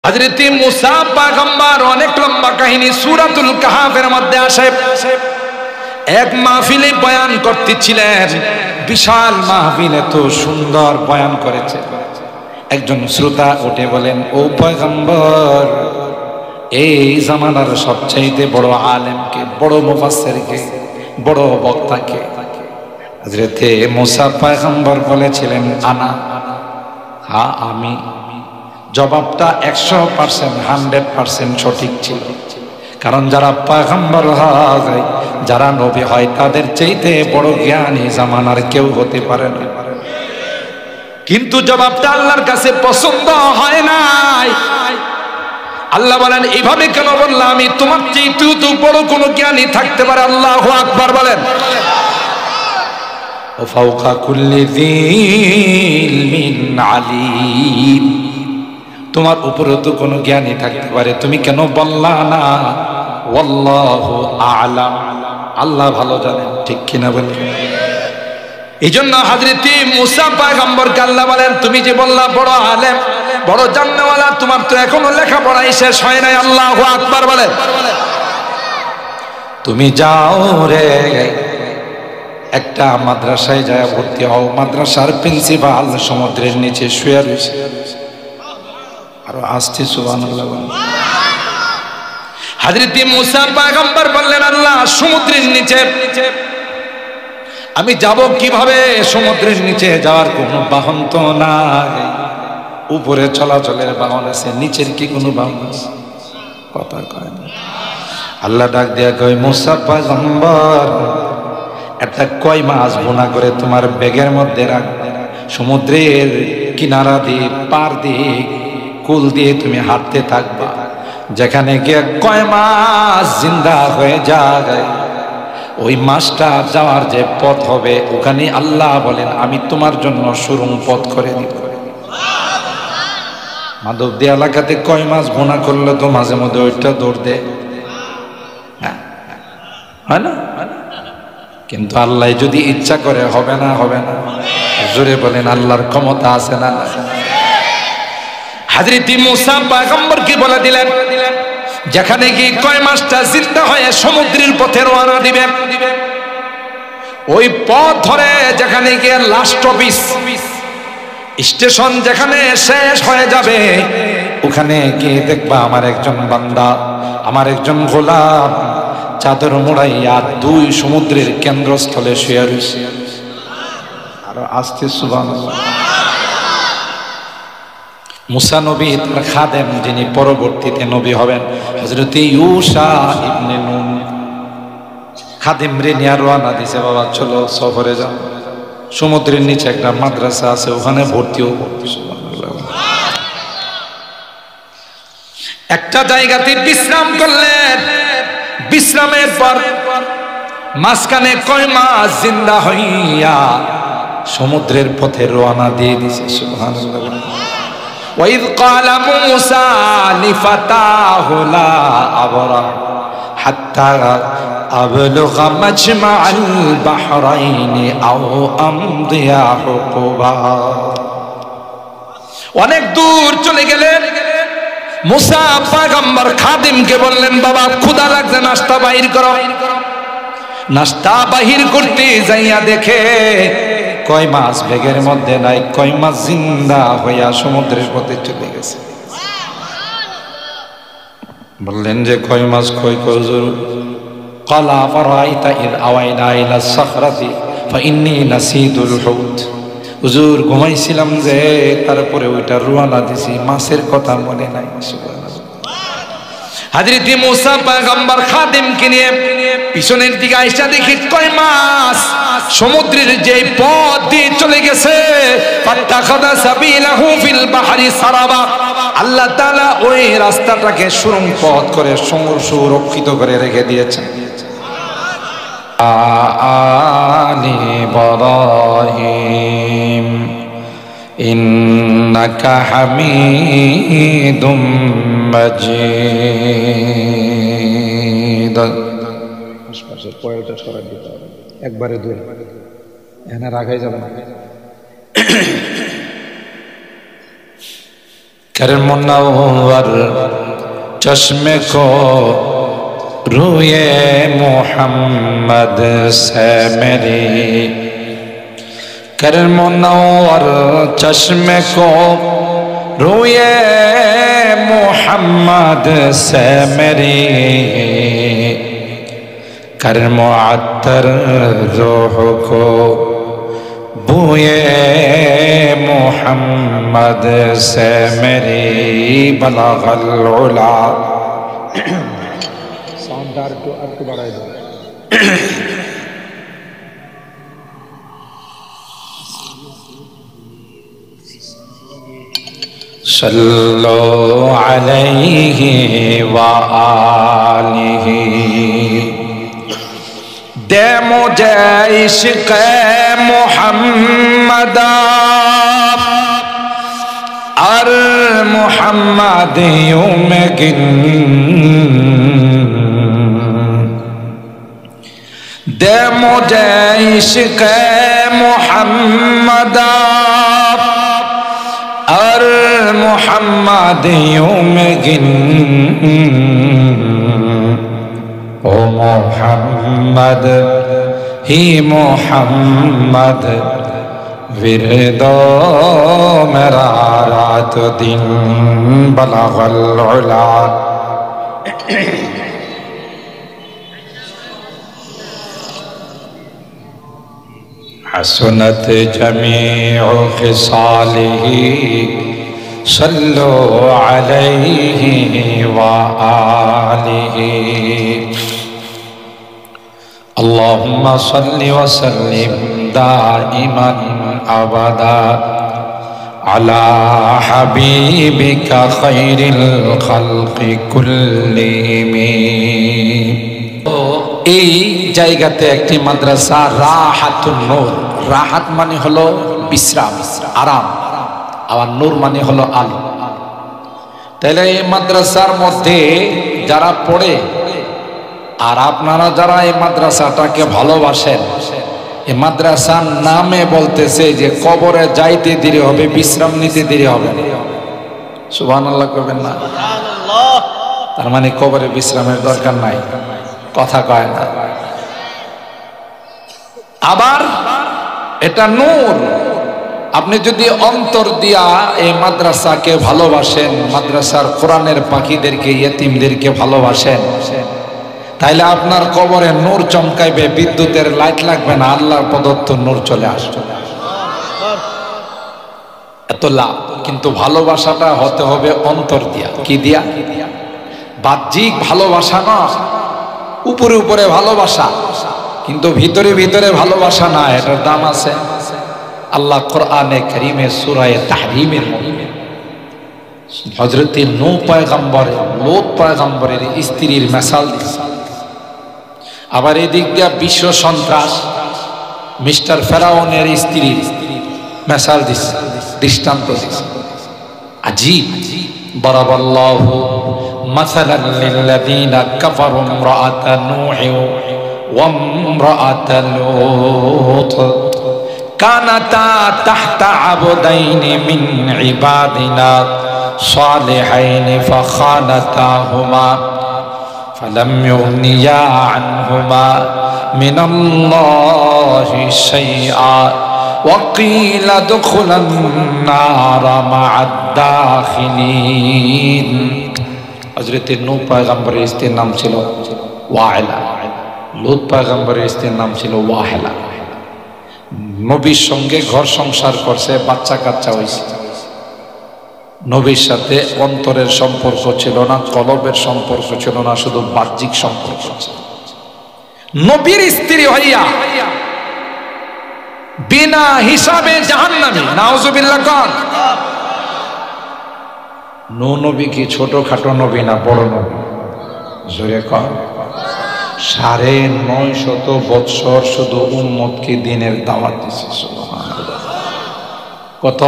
হযরত মুসা পয়গম্বর অনেক লম্বা কাহিনী সূরাতুল কাহফের মধ্যে আসে। এক মাহফিলে বয়ান করতেছিলেন, বিশাল মাহফিলে তো সুন্দর বয়ান করেছে। একজন শ্রোতা উঠে বলেন, ও পয়গম্বর, এই জামানার সবচাইতে বড় আলেমকে, বড় মুফাসসিরকে, বড় বক্তাকে? হযরত মুসা পয়গম্বর বলেছিলেন, আনা, হ্যাঁ আমি। জবাবটা 100% 100% সঠিক ছিল। কারণ যারা পয়গম্বর হয়, যারা নবী হয়, তাদের চাইতে বড় জ্ঞানী জামানার কেউ হতে পারে না। কিন্তু জবাবটা আল্লাহর কাছে পছন্দ হয় নাই। আল্লাহ বলেন, এইভাবে কেন বললাম? আমি তোমার চাইতেও তো বড় কোন জ্ঞানী থাকতে পারে। আল্লাহু আকবার বলেন। ও ফাওকা কুল্লি যী ইলমিন আলীম, তোমার উপরে তো কোনো জ্ঞানী থাকতে পারে, তুমি কেন বললা না ওয়াল্লাহু আ'লাম, আল্লাহ ভালো জানেন? ঠিক কিনা বলেন? এই জন্য হযরত মুসা পয়গম্বরকে আল্লাহ বলেন, তুমি যে বললা বড় আলেম, বড় জান্নাওয়ালা, তোমার তো এখনো লেখাপড়াই শেষ হয় নাই। আল্লাহু আকবার বলেন। তুমি যাও রে, একটা মাদ্রাসায় যায় ভর্তি হও। মাদ্রাসার প্রিন্সিপাল সমুদ্রের নিচে শুয়ে রয়েছে। আরো আসছে সুবহানাল্লাহ। হযরত মুসা পয়গম্বর বললেন, আল্লাহ সমুদ্রের নিচে আমি যাব কিভাবে? সমুদ্রের নিচে যাওয়ার কোনো বাহন তো নাই। উপরে চলাচলের বাহন আছে, নিচের কি কোনো বাহন আছে? কথা কয় না। আল্লাহ ডাক দিয়া কয়, মুসা পয়গম্বর, একটা কই মাছ বোনা করে তোমার ব্যাগের মধ্যে রাখবে। সমুদ্রের কিনারা দিয়ে, পার দিয়ে, কুল দিয়ে তুমি হাঁটতে থাকবা। যেখানে গিয়ে কয় মাছ জিন্দা হয়ে যায়, ওই মাছটা যাওয়ার যে পথ হবে, ওখানে আল্লাহ বলেন আমি তোমার জন্য সুরুং পথ করে দিব। মাধবদী এলাকাতে কয় মাছ বোনা করলে তো মাঝে মধ্যে ওইটা দৌড় দেয়, হয় না? কিন্তু আল্লাহ যদি ইচ্ছা করে হবে না? হবে না? জোরে বলেন, আল্লাহর ক্ষমতা আছে না? হযরত মুসা পয়গম্বর কি বলে দিলেন, যেখানে কি কয় মাছটা জিন্দা হয়ে সমুদ্রের পথে রওনা দিবে, ওই পথ ধরে যেখানে গিয়ে লাস্ট অফিস স্টেশন যেখানে শেষ হয়ে যাবে, ওখানে গিয়ে দেখবা আমার একজন বান্দা, আমার একজন গোলাম চাদর মোড়াইয়া দুই সমুদ্রের কেন্দ্রস্থলে শুয়ে রয়েছে। আরো আসতে সুবহানাল্লাহ। মুসা নবী তার খাদেম, যিনি পরবর্তীতে নবী হবেন, হযরত ইউশা ইবনে নুন, খাদেম রে নিয়ে রওনা দিছে, বাবা চলো সফরে যাও, সমুদ্রের নিচে একটা মাদ্রাসা আছে, ওখানে ভর্তি হবো। একটা জায়গাতে বিশ্রাম করলেন। বিশ্রামের পর মাঝখানে কয় মাছ জিন্দা হইয়া সমুদ্রের পথে রওনা দিয়ে দিছে। সুবহানাল্লাহ। وَإِذْ قَالَ مُوسَى لِفَتَاهُ لَا أَبْرَحُ حَتَّى أَبْلُغَ مَجْمَعَ الْبَحْرَيْنِ أَوْ أَمْضِيَ حُقُبًا। অনেক দূর চলে গেলেন। মুসা পয়গম্বর খাদিমকে বললেন, বাবা ক্ষুধা লাগছে, নাস্তা বাহির করো। নাস্তা বাহির করতে যাইয়া দেখে কয় মাছ ব্যাগের মধ্যে নাই, কয় মাছ জিন্দা হইয়া সমুদ্রের পথে চলে গেছে। বললেন যে কয় মাছ কয় হুজুর? ক্বালা ফারাআইতা ইয আওয়াইনা ইলা সাখরাতি ফাইন্নী নাসিতুল হুত। হুজুর ঘুমাইছিলাম যে, তারপরে ওইটা রওনা দিছি, মাছের কথা মনে নাই। সুবহানাল্লাহ। হযরত মুসা পয়গম্বর খাদিমকে নিয়ে পিছনের দিকে আইসা দেখি কয় মাছ সমুদ্রের যে পথ দিয়ে চলে গেছে। ফাত্তাখাযা সাবিলাহু ফিল বাহরি সারাবা। আল্লাহ তাআলা ওই রাস্তাটাকে সুরং পথ করে সুরক্ষিত করে রেখে দিয়েছেন। আলি ইব্রাহিম ইন্নাকা হামিদুম মাজিদ। আশপাশের পয়েলটা সরাই দিতে হবে, একবারে দূরে, এখানে রাখাই যাবে না। कर मुनव्वर चश्मे को रूए मोहम्मद से मेरी, कर मुनव्वर चश्मे को रूए मोहम्मद से मेरी, कर मुअत्तर रूह को बूए मोहम्मद से मेरी, बलगल उला। साउंड आर बढ़ाई दो। सल्लो अलैहि व आलिहि, दे मुझे इश्क़ मुहम्मद और मुहम्मदियों में गिन, दे मुझे इश्क़ मुहम्मद और मुहम्मदियों में गिन, ओ मोहम्मद ही मोहम्मद विरदो मेरा रात दिन, बलगल उला। हसनत जमीउ खिसालिही सल्लो अलैहि व आलिहि, अल्लाहुम्मा सल्लि व सल्लिम दाइमन अबदा अला हबीबिका खैरिल खल्क़ि कुल्लिहिम। এই জায়গাতে একটি মাদ্রাসা রাহাতুন নূর, রাহাত মানে হলো বিশ্রাম, আরাম, আর নূর মানে হলো আলো। তাহলে এই মাদ্রাসার মধ্যে যারা পড়ে আর আপনারা যারা এই মাদ্রাসাটাকে ভালোবাসেন, এই মাদ্রাসার নামে বলতেছে যে কবরে যাইতে দেরি হবে, বিশ্রাম নিতে দেরি হবে। সুবহানাল্লাহ করবেন না? তার মানে কবরে বিশ্রামের দরকার নাই, কথা কয় না। আবার এটা নূর, আপনি যদি অন্তর দিয়া এই মাদ্রাসাকে ভালোবাসেন, মাদ্রাসার কোরআনের পাখিদেরকে, ইয়েতিমদেরকে ভালোবাসেন, তাইলে আপনার কবরে নূর চমকাইবে, বিদ্যুতের লাইট লাগবে না, আল্লাহর প্রদত্ত নূর চলে আসবে। এত লাভ। কিন্তু ভালোবাসাটা হতে হবে অন্তর দিয়া। কি দিয়া? বাহ্যিক ভালোবাসা না, উপরে উপরে ভালোবাসা, কিন্তু ভিতরে ভিতরে ভালোবাসা না, এটার দাম আছে। আল্লাহ কোরআনে কারীমে সূরা তাহরীমের হযরত নূহ পয়গম্বর, লূত পয়গম্বরের স্ত্রীর মিসাল দিয়েছে। আবার এদিক দিয়ে বিশ্ব সন্ত্রাস মিস্টার ফেরাউনের স্ত্রীর মিসাল দিয়েছে, দৃষ্টান্ত দিয়েছে। আজীব। দরাবাল্লাহু মাসালান লিল্লাযীনা কাফারু ইমরাআতা নূহ ওয়া ইমরাআতা লূত কানাতা তাহতা আবদাইনি মিন ইবাদিনা সালিহাইনি ফাখানাতাহুমা ফালাম ইউগনিয়া আনহুমা মিনাল্লাহি শাইআ ওয়া ক্বিলা দুখুলান নারা মা'আদ দাখিলিন। হযরত নূহ পয়গম্বরের স্ত্রীর নাম ছিল ওয়াইলা, লূত পয়গম্বরের স্ত্রীর নাম ছিল ওয়াহেলা। নবীর সঙ্গে ঘর সংসার করছে, বাচ্চা কাচ্চা হয়েছে। নবীর সাথে অন্তরের সম্পর্ক ছিল না, কলবের সম্পর্ক ছিল না, শুধু বাহ্যিক সম্পর্ক ছিল। নবীর স্ত্রী হইয়া বিনা হিসাবে জাহান্নামী, নাউজুবিল্লাহ। কোন নবী কি ছোটখাটো নবী না বড় নবী? জোরে কর। ৯৫০ বৎসর শুধু উম্মতকে দ্বীনের দাওয়াত দিয়েছে। সুবহানাল্লাহ। কত?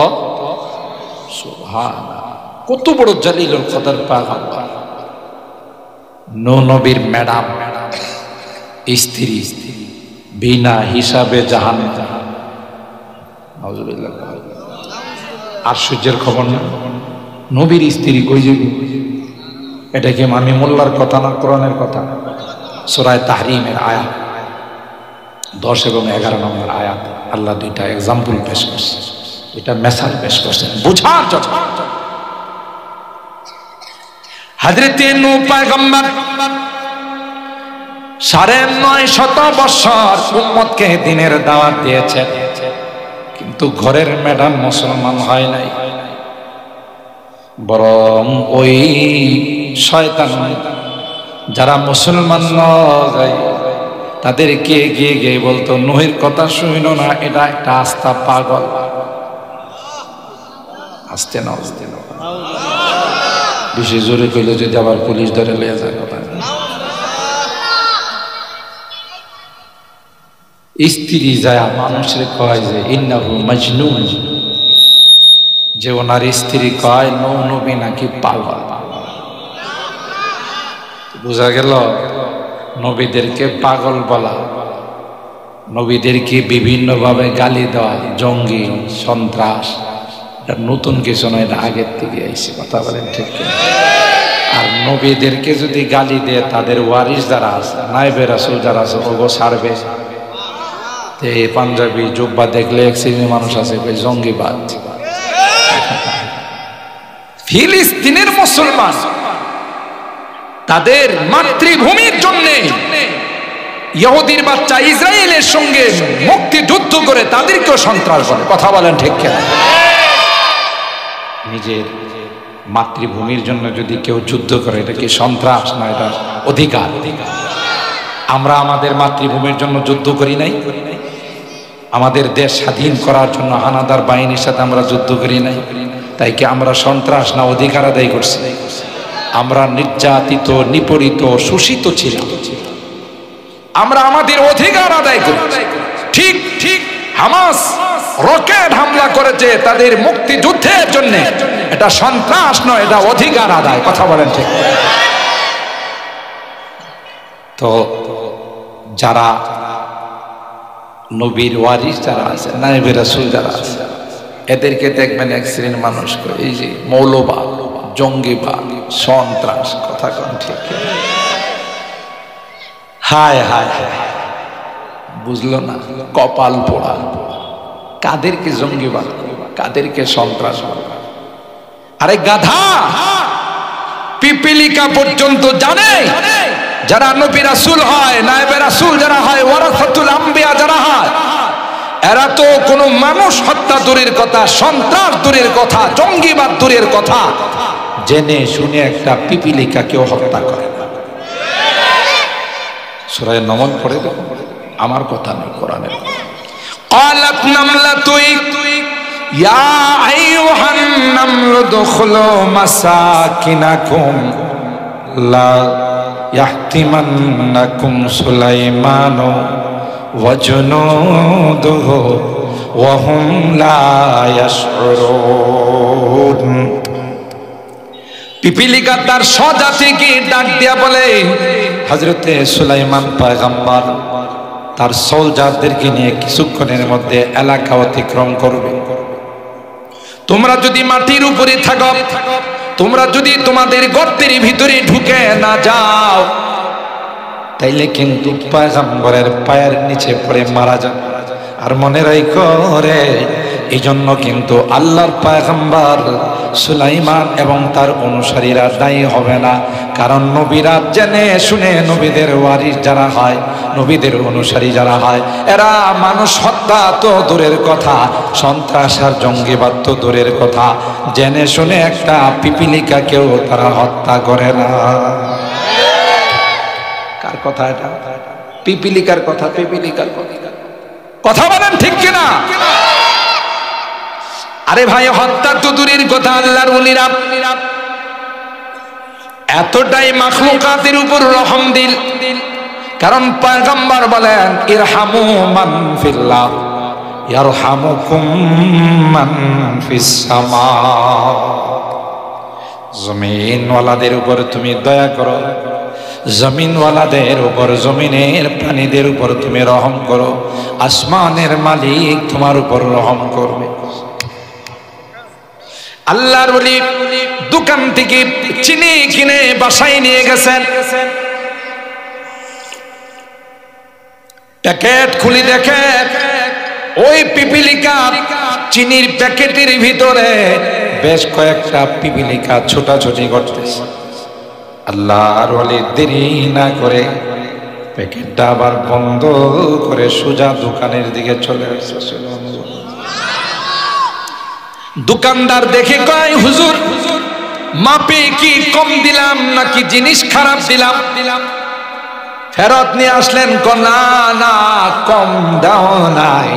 সুবহানাল্লাহ। কত বড় জালিলুল কদর পয়গম্বর। নবীর ম্যাডাম স্ত্রী বিনা হিসাবে জাহান্নাম। নাউজুবিল্লাহ। আশ্চর্যের খবর না? নবীর স্ত্রী কই যাবে? এটা কি আমি মোল্লার কথা না কোরআনের কথা? সূরা তাহরিমের আয়াত 10 এবং 11 নম্বর আয়াত আল্লাহ দুইটা এক্সাম্পল পেশ করছে, এটা মেসাল পেশ করছেন বুঝার জন্য। হযরতে নূহ পয়গম্বর 950 বছর উম্মতকে দ্বীনের দাওয়াত দিয়েছেন, কিন্তু ঘরের ম্যাডাম মুসলমান হয় নাই, বরং ওই শয়তান যারা মুসলমান নয় তাদেরকে গিয়ে গিয়ে বলতো নূহের কথা শুনো না, এটা একটা আস্থা পাগল। আসতে না বেশি জোরে কইলে যদি আবার পুলিশ ধরে লয়ে যায় কথা। স্ত্রী যায় মানুষের কয় যে ইন্নাহু মাজনুন, যে ওনার স্ত্রী কয় নবী নাকি পাগল। বোঝা গেল নবীদেরকে পাগল বলা, নবীদেরকে বিভিন্নভাবে গালি দেওয়া, জঙ্গি সন্ত্রাস, এটা নতুন কিছু নয়, এটা আগের থেকে আইছে। কথা বলেন ঠিক কিনা? আর নবীদেরকে যদি গালি দেয় তাদের ওয়ারিস যারা আছে, নায়েবে রাসূল যারা আছে, ওগো ছাড়বে। এই পাঞ্জাবি জুব্বা দেখলে এক শ্রেণীর মানুষ আছে জঙ্গিবাদ। ফিলিস্তিনের মুসলমান তাদের মাতৃভূমির জন্য ইহুদির বাচ্চা ইসরায়েলের সঙ্গে মুক্তিযুদ্ধ করে তাদেরকেও সন্ত্রাস করে। কথা বলেন ঠিক কিনা? নিজের মাতৃভূমির জন্য যদি কেউ যুদ্ধ করে এটা কি সন্ত্রাস না? এটা অধিকার। আমরা আমাদের মাতৃভূমির জন্য যুদ্ধ করি নাই? আমাদের দেশ স্বাধীন করার জন্য হানাদার বাহিনীর সাথে আমরা যুদ্ধ করি নাই? তাই কি আমরা সন্ত্রাস না অধিকার আদায় করছি? আমরা নির্যাতিত, নিপীড়িত, শোষিত ছিলাম, আমরা আমাদের অধিকার আদায় করেছি। ঠিক ঠিক হামাস রকেট হামলা করেছে তাদের মুক্তিযুদ্ধের জন্য, এটা সন্ত্রাস নয়, এটা অধিকার আদায়। কথা বলেন ঠিক? তো যারা নবীর ওয়ারিস যারা আছে, নায়েবে রাসূল যারা আছে, এদেরকে দেখবেন এক শ্রেণীর মানুষ এই যে মৌলবাদ, জঙ্গিবাদ, সন্ত্রাস। কথা কোন ঠিক? হায় হায় বুঝলো না, কপাল পোড়া। কাদেরকে জঙ্গিবাদ, কাদেরকে সন্ত্রাস? আরে গাধা, পিপিলিকা পর্যন্ত জানে যারা নবী রাসূল হয়, নায়েবে রাসূল যারা হয়, ওয়ারাসাতুল আম্বিয়া যারা হয়, এরা তো কোনো মানুষ হত্যা দূরের কথা, সন্ত্রাস দূরের কথা, জঙ্গিবাদ দূরের কথা, জেনে শুনে একটা পিপিলিকা কেউ হত্যা করে না। সূরা নমল পড়ে দেখো, আমার কথা নয়, কোরআনের। ক্বালাত নামলাতু ইয়া আইয়ুহান নামলু দুখুলু মাসাকিনাকুম লা ইয়াহতিমান্নাকুম সুলাইমানু ওয়া জুনুদুহু ওয়া হুম লা ইয়াশউরুন। পিপিলিকা তার স্বজাতিকে ডাক দিয়া বলে, হযরতে সুলাইমান পয়গম্বর তার সোলজারদেরকে নিয়ে কিছুক্ষণের মধ্যে এলাকা অতিক্রম করবে। তোমরা যদি মাটির উপরে থাকো, তোমরা যদি তোমাদের গর্তের ভিতরে ঢুকে না যাও, তাইলে কিন্তু পয়গম্বরের পায়ের নিচে পড়ে মারা যাবে। আর মনে রাখো রে, এই জন্য কিন্তু আল্লাহর পয়গম্বর সুলাইমান এবং তার অনুসারীরা দায়ী হবে না, কারণ নবীরা জেনে শুনে নবীদের ওয়ারিস যারা হয়, নবীদের অনুসারী যারা হয়, এরা মানুষ হত্যা তো দূরের কথা, সন্ত্রাস আর জঙ্গিবাদ তো দূরের কথা, জেনে শুনে একটা পিপিলিকাকেও তারা হত্যা করে না। কার কথা এটা? পিপিলিকার কথা। পিপিলিকার কথা বলেন ঠিক কিনা? আরে ভাই, হত্যা তো দূরের কথা, আল্লাহর ওলিরা এতটাই মাখলুকাতের উপর রহম দিল, কারণ পয়গম্বর বলেন ইরহামু মান ফিল্লাহ ইয়ারহামুকুম মান ফিস সামা। জমিনওয়ালাদের উপর তুমি দয়া করো, জমিনওয়ালাদের উপর, জমিনের প্রাণীদের উপর তুমি রহম করো, আসমানের মালিক তোমার উপর রহম করবে। আল্লাহর ওলি দোকান থেকে চিনি কিনে বাসায় নিয়ে গেছেন। প্যাকেট খুলে দেখে ওই পিপিলিকা চিনির প্যাকেটের ভিতরে বেশ কয়েকটা পিপিলিকা ছোটাছুটি করতেছে। আল্লাহর ওলি দেরি না করে প্যাকেটটা আবার বন্ধ করে সোজা দোকানের দিকে চলে আসছে। দোকানদার দেখে কয়, হুজুর মাপে কি কম দিলাম নাকি জিনিস খারাপ দিলাম? ফেরত নিয়ে আসলেন। না না, কম দাও নাই,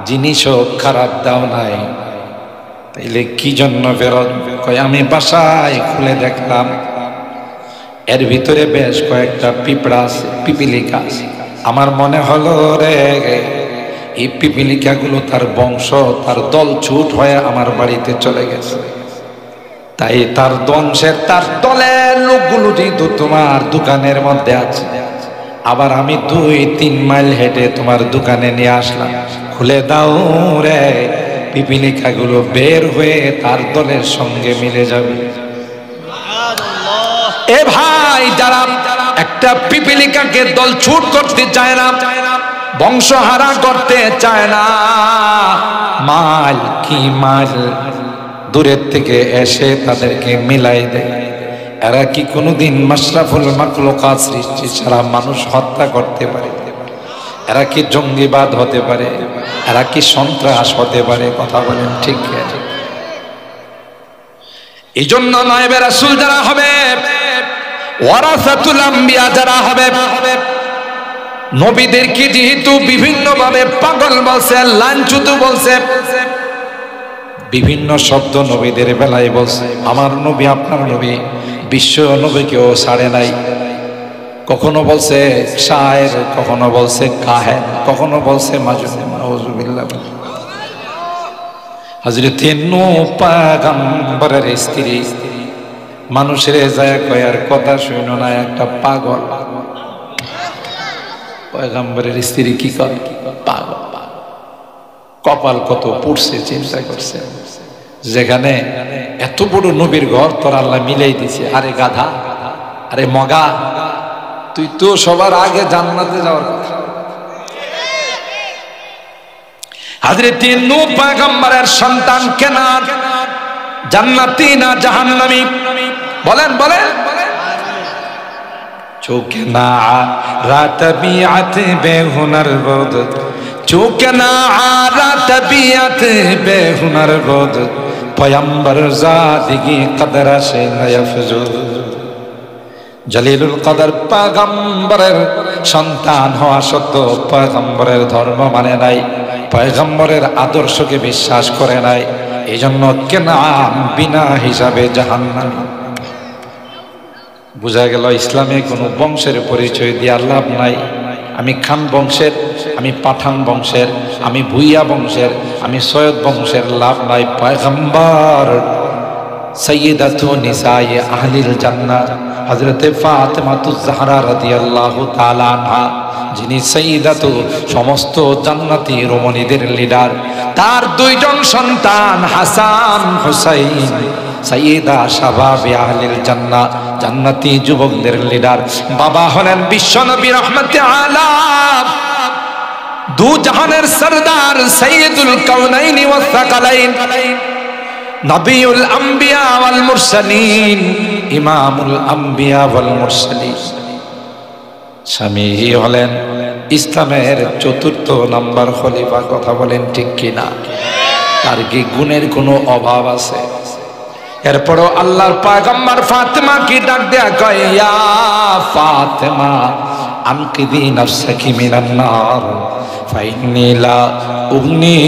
জিনিসও খারাপ দাও নাই। তাইলে কি জন্য ফেরত? কয় আমি বাসায় খুলে দেখলাম এর ভিতরে বেশ কয়েকটা পিঁপড়া আছে, পিপিলিকা আছে। আমার মনে হলো রে এই পিপিলিকাগুলো তার বংশ, তার দল ছুট হয়ে আমার বাড়িতে চলে গেছে। তাই তার বংশের, তার দলের লোকগুলো যেহেতু তোমার দোকানের মধ্যে আছে, আবার আমি 2-3 মাইল হেঁটে তোমার দোকানে নিয়ে আসলাম। খুলে দাও রে, পিপিলিকাগুলো বের হয়ে তার দলের সঙ্গে মিলে যাবে। এ ভাই, যারা একটা পিপিলিকাকে দল ছুট করতে চায় না, বংশহারা করতে চায় না, মাল কি মাল দূরের থেকে এসে তাদেরকে মিলাই দেয়। এরা কি কোনোদিন মাশরাফুল মাখলুকাত সৃষ্টি ছাড়া মানুষ হত্যা করতে পারে? এরা কি জঙ্গিবাদ হতে পারে? এরা কি সন্ত্রাস হতে পারে? কথা বলেন ঠিক আছে? এই জন্য নায়েবে রাসূল যারা হবে, ওয়ারাসাতুল আম্বিয়া যারা হবে, নবীদেরকে যেহেতু বিভিন্ন ভাবে পাগল বলছে, লাঞ্ছিত বলছে, বিভিন্ন শব্দ নবীদের বেলায় বলছে। আমার নবী, আপনার নবী বিশ্ব নবীকেও ছাড়ে নাই। কখনো বলছে শায়ের, কখনো বলছে কাহেন, কখনো বলছে মাজনুন। নাউযুবিল্লাহ। হযরত নূহ পয়গম্বরের স্ত্রী মানুষের যায় কয়ার কথা শুনো না, একটা পাগল। পয়গম্বরের স্ত্রী কি করে? পাগল। কপাল কত পুড়ছে চিন্তা করছে। যেখানে এত বড় নবীর ঘর তোর আল্লাহ মিলাই দিছে। আরে গাধা, আরে মগা, তুই তো সবার আগে জান্নাতে যাওয়ার কথা। হযরত নূহ পয়গম্বরের সন্তান কেনান জান্নাতি না জাহান্নামী? বলেন বলেন। চোখে না রাত বিআত বেহুনার বদ, চোখে না রাত বিআত বেহুনার বদ, পয়গম্বর জাদিগি কদর সে নয়ফজু। জলিলুল কদর পয়গম্বরের সন্তান হওয়া সত্ত্বেও পয়গম্বরের ধর্ম মানে নাই, পয়গম্বরের আদর্শকে বিশ্বাস করে নাই। এই জন্য কেনান বিনা হিসাবে জাহান্নামী। বোঝা গেল ইসলামে কোনো বংশের পরিচয় দিয়ে লাভ নাই। আমি খান বংশের, আমি পাঠান বংশের, আমি ভুইয়া বংশের, আমি সৈয়দ বংশের, লাভ নাই। পয়গম্বর সাইয়্যিদাতু নিসায়ে আহলিল জান্নাহ হযরত ফাতেমাতুজ জাহরা রাদিয়াল্লাহু তাআলা আনহা, যিনি সাইয়্যিদাতু সমস্ত জান্নাতি রমণীদের লিডার। তার 2 জন সন্তান হাসান হুসাইন সাইয়্যিদা শাবাবে আহলিল জান্নাহ, জান্নাতি যুবকদের লিডার। বাবা হলেন বিশ্বনবী রাহমাতে আলাম, 2 জাহানের সরদার, সাইয়্যিদুল কাউনাইনি ওয়াস সাকালাইন, নবিউল আম্বিয়া ওয়াল মুরসালিন, ইমামুল আম্বিয়া ওয়াল মুরসালিন। স্বামী হলেন ইসলামের 4র্থ নাম্বার খলিফা। কথা বলেন ঠিক কিনা? তার কি গুণের কোনো অভাব আছে? এরপরও আল্লাহর পয়গম্বর ফাতেমা কি ডাক দেয়া কয়, ইয়া ফাতেমা আনকিদি নাফসাকি মিনান নার ফাইন্নী লা উগনি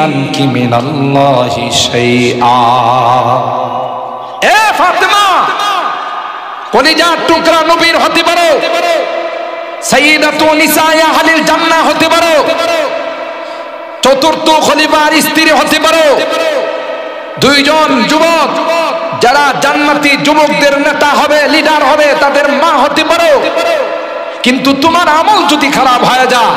আনকি মিনাল্লাহি শাইআ। এ ফাতেমা, কলিজার টুকরা নবীর হতে পারো, সাইয়্যিদাতু নিসায়ে আহলিল জান্নাহ হতে পারো, 4র্থ খলিফার স্ত্রী হতে পারো, 2 জন যুবক যারা জান্নাতি যুবকদের নেতা হবে, লিডার হবে, তাদের মা হতে পারো। কিন্তু তোমার আমল যদি খারাপ হয়ে যায়,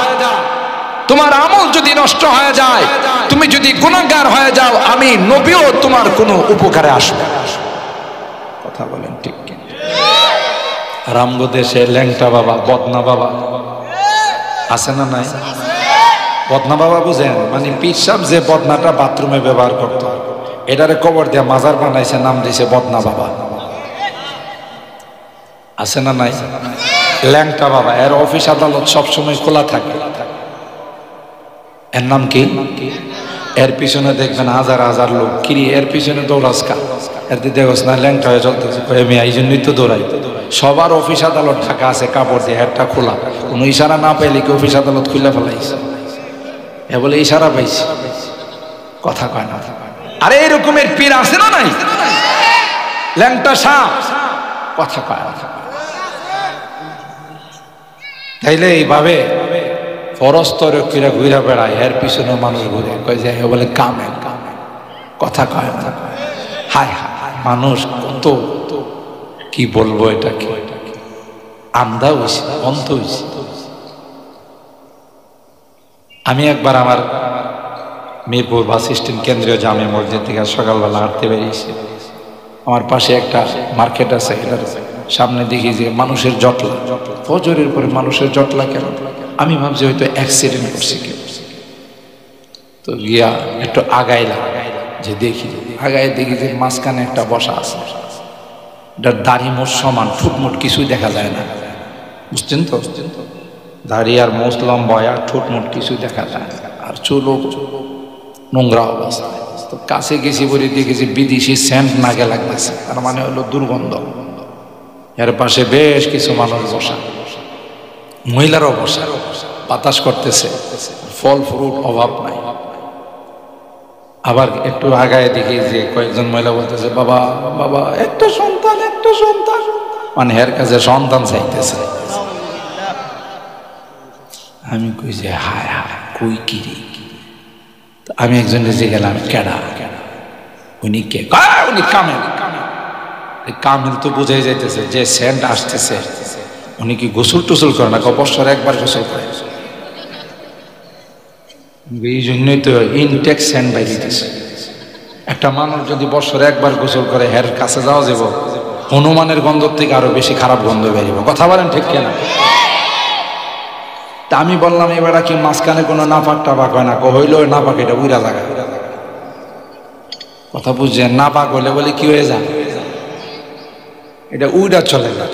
তোমার আমল যদি নষ্ট হয়ে যায়, তুমি যদি গুনাহগার হয়ে যাও, আমি নবীও তোমার কোনো উপকারে আসবে না। কথা বলেন ঠিক কি? রামগো দেশে ল্যাংটা বাবা, বদনা বাবা আছে না নাই? বদনা বাবা বুঝেন? মানে পীর সাহেব যে বদনাটা বাথরুমে ব্যবহার করতো, এটারে কবর দিয়ে মাজার বানাইছে, নাম দিয়েছে বদনা বাবা। আছে না নাই? ল্যাংটা বাবা, এর অফিস আদালত সবসময় খোলা থাকে। এর নাম কি? এর পিছনে দেখবেন হাজার হাজার লোক। কিরি এর পিছনে দৌড়াস কা? এর দেখোস না ল্যাংটা হয়ে চলতেছে? এই জন্যই তো দৌড়াই। সবার অফিস আদালত ঢাকা আছে কাপড় দিয়ে, এরটা খোলা। কোনো ইশারা না পাইলে কি অফিস আদালত খুলে ফেলাইছে? এ বলে ইশারা পাইছে, কথা কয় না। আরে এরকমের পীর আছে না নাই? ল্যাংটা শাহ, কথা কয় না। তাইলে এইভাবে ফরস্তর কিরা ঘুরা বেড়ায়, এর পিছনে মানুষ ঘুরে, কয় যে এ বলে কামেল, কথা কয় না। হায় হায়, মানুষ কত কি বলবো, এটা কি আন্ধা হইছে, অন্ধ হইছে। আমি একবার আমার মিরপুর বাস স্ট্যান্ড কেন্দ্রীয় জামে মসজিদ থেকে সকালবেলা হাঁটতে বেরিয়েছি। আমার পাশে একটা মার্কেট আছে, এটার সামনে দেখি যে মানুষের জটলা, ফজরের পরে মানুষের জটলা কেন? আমি ভাবছি হয়তো অ্যাক্সিডেন্ট করছে কেউ। তো গিয়া একটু আগাইলাম, যে দেখি, আগায় দেখি যে মাঝখানে একটা বসা আছে, এটার দাড়ি মোট সমান, ঠুটমুট কিছুই দেখা যায় না, বুঝছেন তো? দাড়ি আর মোষ লম্বা, আর ঠোঁটমোট কিছুই দেখা যায় না, আর চুলও নোংরা অবস্থা। তো কাছে গেছি বলে দেখেছি বিদেশি সেন্ট নাকে লাগতেছে, তার মানে হলো দুর্গন্ধ। এর পাশে বেশ কিছু মানুষ বসা, মহিলারাও বসা, বাতাস করতেছে, ফল ফ্রুট অভাব নাই। আবার একটু আগায় দেখি যে কয়েকজন মহিলা বলতেছে, বাবা বাবা একটা সন্তান, একটা সন্তান, মানে এর কাছে সন্তান চাইতেছে। আমি কই যে হায় হায়, কই কি রে? আমি একজন যে গেলাম, কেডা? উনি কে? উনি কামেল। কামেল তো বোঝাই যাইতেছে যে সেন্ট আসতেছে। উনি কি গোসল টোসল করে না? বছরে একবার গোসল করে। এই জন্যই তো ইনটেক সেন্ট বাইরিতেছে। একটা মানুষ যদি বছরে একবার গোসল করে, হের কাছে যাওয়া যাব, হনুমানের গন্ধ থেকে আরো বেশি খারাপ গন্ধ বেরিব। কথা বলেন ঠিক কিনা? তা আমি বললাম, এবার কি মাঝখানে কোনো নাপাক টাপাক হয় না? হইলো নাপাক, এটা উইরা লাগা। কথা বুঝছেন? নাপাক হইলে বলে কি হয়ে যায়? এটা উইরা চলে না।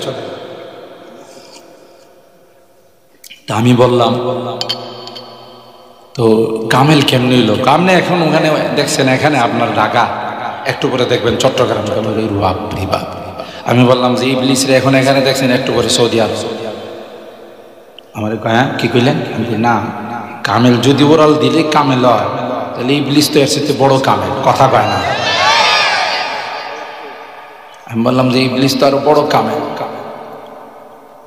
তা আমি বললাম, তো কামেল কেমনি হইলো? কামনে এখন ওখানে দেখছেন, এখানে আপনার ঢাকা, একটু করে দেখবেন চট্টগ্রাম। আমি বললাম যে ইবলিসরে এখন এখানে দেখছেন, একটু করে সৌদি আরব। আমার হ্যাঁ কি কইলেন? না, কামেল যদি ওরাল দিলে কামেল হয়, তাহলে ইবলিস তো এর সাথে বড় কামেল। কথা কয় না? আমি বললাম যে ইবলিস তো আরো বড় কামেল।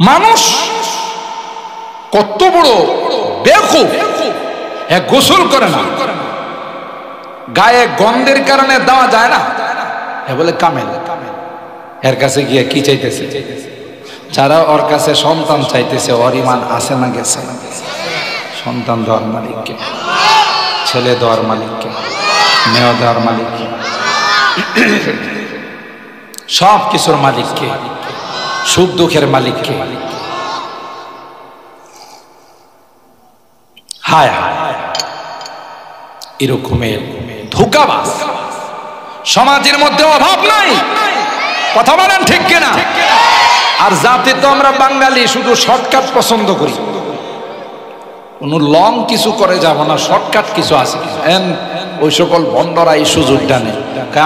মানুষ কত বড় বেকুব, এক গোসল করে না, গায়ে গন্ধের কারণে দেওয়া যায় না, এ বলে কামেল। এর কাছে গিয়ে কি চাইতেছে? যারা ওর কাছে সন্তান চাইতেছে, ওর ইমান আছে না গেছে? সন্তান দেওয়ার মালিককে, ছেলে দেওয়ার মালিককে, মেয়ে দেওয়ার মালিককে, সব কিছুর মালিককে, সুখ দুঃখের মালিককে। হায় হায়, এরকমের ধোঁকাবাজ সমাজের মধ্যে অভাব নাই। কথা বলেন ঠিক কিনা? আর জাতি তো আমরা বাঙালি শুধু শর্টকাট পছন্দ করি, কোনো লং কিছু করে যাব না, শর্টকাট কিছু আছে। ওই সকল বন্ধরা এই সুযোগটা নেই।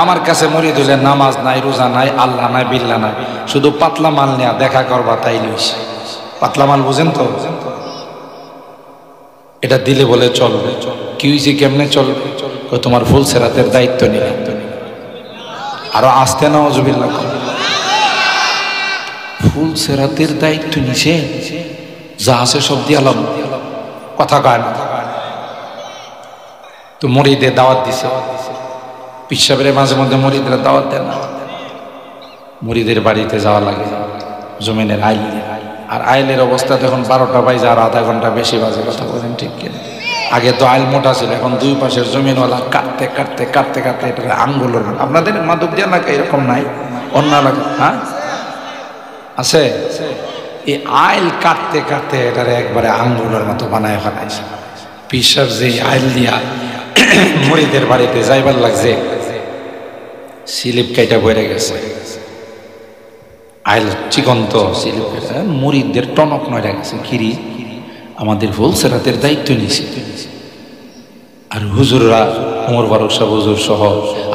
আমার কাছে মরি দিলে নামাজ নাই, রোজা নাই, আল্লাহ নাই, বিল্লাহ নাই, শুধু পাতলা মাল নেয়া দেখা করবা, তাই লইস। পাতলা মাল বুঝেন তো? এটা দিলে বলে চলবে। কি হয়েছে, কেমনে চলবে? তোমার ফুল সেরাতের দায়িত্ব নিয়ে আরো আসতে না, অজুবিল্লাহ, ফুল সেরাতের দায়িত্ব নিছে, যা আছে সব দিয়ালাম। কথা কয় না? তো মরিদের দাওয়াত দিছে, পিসাবের মাঝে মধ্যে মরিদের দাওয়াত দেয় না, মরিদের বাড়িতে যাওয়া লাগে, জমিনের আইল। আর আইলের অবস্থা তখন 12টা বাজে, আর আধা ঘন্টা বেশি বাজে। কথা বলেন ঠিক কিনা? আগে তো আইল মোটা ছিল, এখন দুই পাশের জমিনওয়ালা কাটতে কাটতে কাটতে কাটতে এটা আঙ্গুলের। আপনাদের মাদক দিয়ে এলাকা এরকম নাই? অন্য এলাকা হ্যাঁ আছে। এই আইল কাটতে কাটতে এটারে একবারে আঙ্গুলের মতো বানায় ফেলাইছে। পিসার যে আইল দিয়া মুড়িদের বাড়িতে যাইবার লাগছে, স্লিপ কাইটা বইরে গেছে। আইল চিকন্ত স্লিপ কাইটা মুড়িদের টনক নড়ে গেছে। কিরি আমাদের হোলসেলারদের দায়িত্ব নিয়েছে, আর হুজুররা ওমর ফারুক সাহেব হুজুর সহ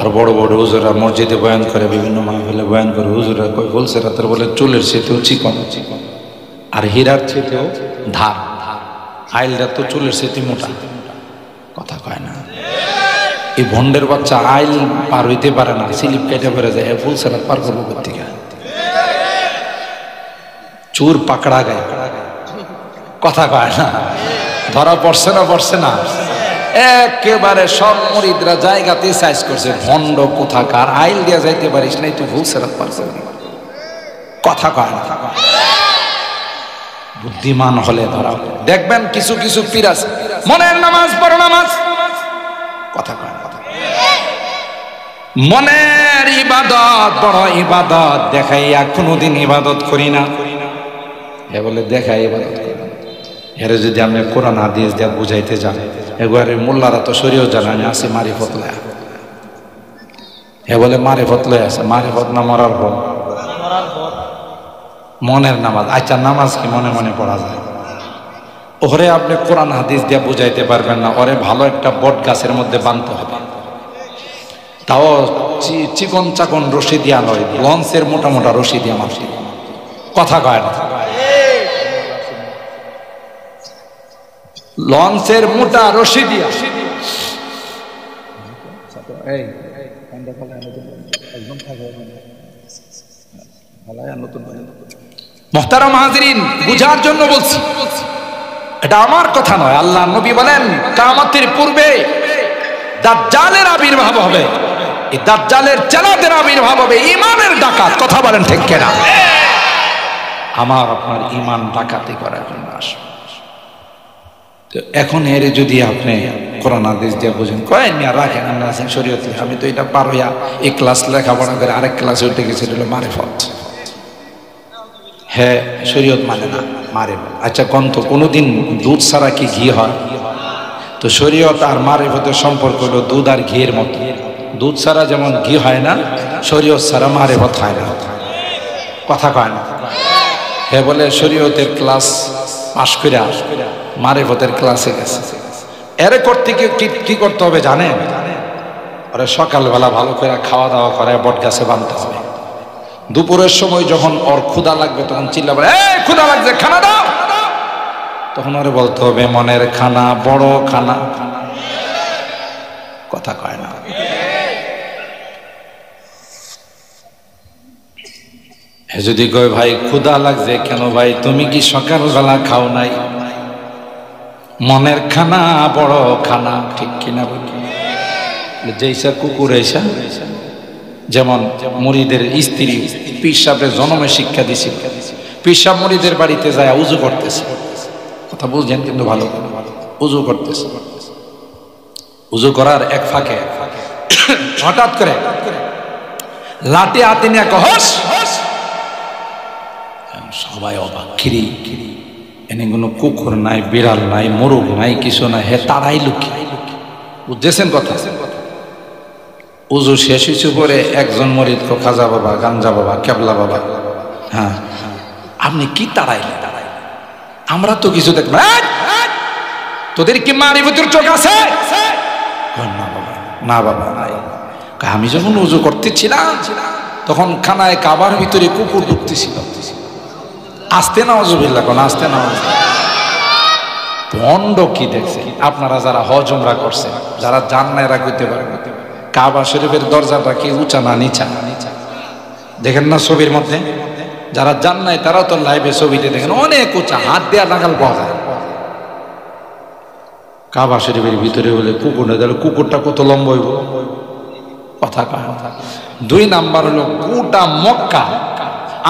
আর বড় বড় হুজুররা মসজিদে বয়ান করে, বিভিন্ন মাহফিলে বয়ান করে। হুজুররা কই হোলসেলারদের বলে চুলের চেয়েও চিকন আর হীরার চেয়েও ধার, আইলটা তো চুলের চেয়ে মোটা। কথা কয় না। এই ভন্ডের বাচ্চা আইল পার হইতে পারে না, স্লিপ কেটে বেড়ে যায়। হোলসেলার পার করবো কোথেকে? চুর পাকড়া গায়ে। কথা কয় না। ধরা পড়ছে না? পড়ছে না। একেবারে সব মুরিদরা জায়গাতে সাইজ করছে। ভন্ড কোথাকার, আইল দিয়া যাইতে পারিস নাই তুই হোলসেলার পার করবি? কথা কয় না। বুদ্ধিমান হলে ধরা। দেখবেন কিছু কিছু পীর আছে মনের নামাজ বড় নামাজ। কথা কয় না। মনের ইবাদত বড় ইবাদত, দেখাইয়া কোনোদিন ইবাদত করি না। এ বলে দেখাই ইবাদত করি না। এর যদি আপনি কোরআন হাদিস দিয়া বুঝাইতে যান, এবারে মোল্লারা তো শরীয়ত জানে আছে মারিফত লয়া। এ বলে মারিফত লয়া আছে, মারিফত না মরার পর মনের নামাজ। আচ্ছা নামাজ কি মনে মনে পড়া যায়? ওরে আপনি কোরআন হাদিস দিয়া বুঝাইতে পারবেন না। ওরে ভালো একটা বট গাছের মধ্যে বাঁধতে হবে, তাও চিকন চাকন রশি দিয়া নয়, লঞ্চের মোটা মোটা রশি দিয়া মারছি। কথা কয় না। লঞ্চের মোটা রশি দিয়া। মুহতারাম হাজিরিন, বুঝার জন্য বলছি, এটা আমার কথা নয়। আল্লাহ নবী বলেন কিয়ামতের পূর্বে দাজ্জালের আবির্ভাব হবে। এই দাজ্জালের চেলাদের আবির্ভাব হবে ঈমানের ডাকাত। কথা বলেন ঠিক কিনা? আমার আপনার ঈমান ডাকাতি করার জন্য আসে। তো এখন এর যদি আপনি কোরআন হাদিস দিয়ে বুঝেন, কয়েন মিয়া রাখেন আমরা আছেন শরীয়তে, আমি তো এটা পার হইয়া এই ক্লাস লেখাপড়া করে আরেক ক্লাসে উঠে গেছে, এটা হলো মারিফত। হ্যাঁ শরীয়ত মানে না, মারিফত। আচ্ছা কন্ত কোনোদিন দুধ ছাড়া কি ঘি হয়? তো শরীয়ত আর মারিফতের সম্পর্ক হলো দুধ আর ঘিয়ের মতো। দুধ ছাড়া যেমন ঘি হয় না, শরীয়ত ছাড়া মারিফত হয় না। কথা কয় না। হ্যাঁ বলে শরীয়তের ক্লাস পাশ করে মারিফতের ক্লাসে গেছে। এর করতে কি করতে হবে জানেন? ওরা সকালবেলা ভালো করে খাওয়া দাওয়া করে বট গাছে বাঁধতে হবে। দুপুরের সময় যখন ওর ক্ষুধা লাগবে তখন চিল্লাবে, এই ক্ষুধা লাগছে খানা দাও। তখন ওরে বলতে হবে মনের খানা বড় খানা। কথা কয় না। যদি কয় ভাই ক্ষুধা লাগছে কেন ভাই, তুমি কি সকালবেলা খাও নাই? মনের খানা বড় খানা, ঠিক কিনা বলি? যেইসা কুকুর এসা, যেমন মুরিদের স্ত্রী পীর সাহেবের জন্মে শিক্ষা দিছিল, পীর সাহেব মুরিদের বাড়িতে যায় উজু করতেছে। কথা বুঝছেন কিন্তু ভালো, উজু করতেছে। উজু করার এক ফাঁকে হঠাৎ করে লাঠি হাতে নিয়ে কহস, সবাই অবাক। খিরি এনে কোনো কুকুর নাই, বিড়াল নাই, মোরগ নাই, কিছু নাই। হে তারাই লুকি। বুঝতেছেন কথা? উজু শেষ হয়েছে পরে একজন মরিদ কো, খাজা বাবা, গাঞ্জা বাবা, কেবলা বাবা, হ্যাঁ আপনি কি তাড়াইলে? আমরা তো কিছু দেখব না। তোদের কি মারিফতের চোখ আছে? না বাবা, না বাবা নাই। আমি যখন উজু করতেছিলাম তখন খানায় কাবার ভিতরে কুকুর ঢুকতেছিল। আসতে না অজুবিল্লা কোন আসতে না। ভণ্ড কি দেখছে? আপনারা যারা হজ উমরা করছেন, যারা জান না এরা করতে পারে, কাবা শরীফের দরজাটা কি উঁচা না নিচা? দেখেন না ছবির মধ্যে? যারা জান নাই তারা তো লাইভে ছবিতে দেখেন অনেক উঁচা, হাত দেওয়া নাগাল পাওয়া যায়। কাবা শরীফের ভিতরে বলে কুকুর না, তাহলে কুকুরটা কত লম্বা হইব? কথা কয়। দুই নাম্বার হলো গোটা মক্কা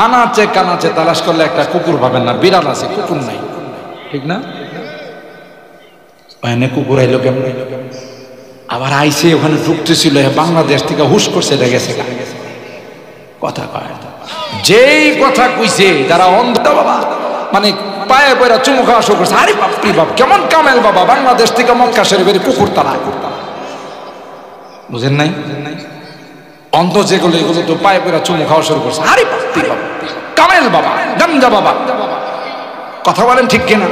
আনাচে কানাচে তালাশ করলে একটা কুকুর পাবেন না। বিড়াল আছে, কুকুর নাই, ঠিক না? ওখানে কুকুর আইলো কেমন, আবার আইসে ওখানে ঢুকতেছিল, বাংলাদেশ থেকে হুশ করছে এটা গেছে কথা কয়। যেই কথা কইছে যারা অন্ধ বাবা মানে পায়ে পয়রা চুমু খাওয়া শুরু করছে, আরে বাপরি বাপ কেমন কামেল বাবা, বাংলাদেশ থেকে মক্কা শরীফের কুকুর তারা, বুঝেন নাই? অন্ধ যেগুলো এগুলো তো পায়ে পয়রা চুমু খাওয়া শুরু করছে, আরে বাপরি বাপ কামেল বাবা, গামজা বাবা। কথা বলেন ঠিক কিনা?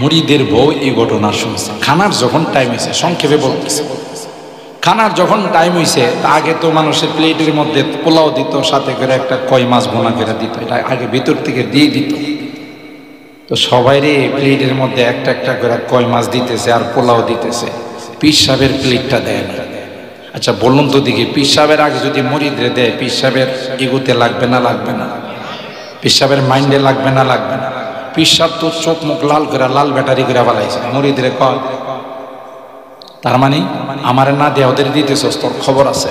মুরিদের বউ এই ঘটনা শুনছে। খানার যখন টাইম হয়েছে, সংক্ষেপে বলতেছে, খানার যখন টাইম হয়েছে, আগে তো মানুষের প্লেটের মধ্যে পোলাও দিত, সাথে করে একটা কই মাছ বোনা করে দিত, এটা আগে ভিতর থেকে দিয়ে দিত। তো সবাইরে প্লেটের মধ্যে একটা একটা করে কই মাছ দিতেছে আর পোলাও দিতেছে, পীর সাহেবের প্লেটটা দেয় না। আচ্ছা বলুন তো দেখি, পীর সাহেবের আগে যদি মুরিদরে দেয়, পীর সাহেবের ইগুতে লাগবে না লাগবে না? পীর সাহেবের মাইন্ডে লাগবে না লাগবে না? পীর সাহেব তো চোখ মুখ লাল করে, লাল ব্যাটারি করে বালাইছে, মুরিদরে কয় তার মানে আমার না দেয়া ওদের দিতেছ, তোর খবর আছে।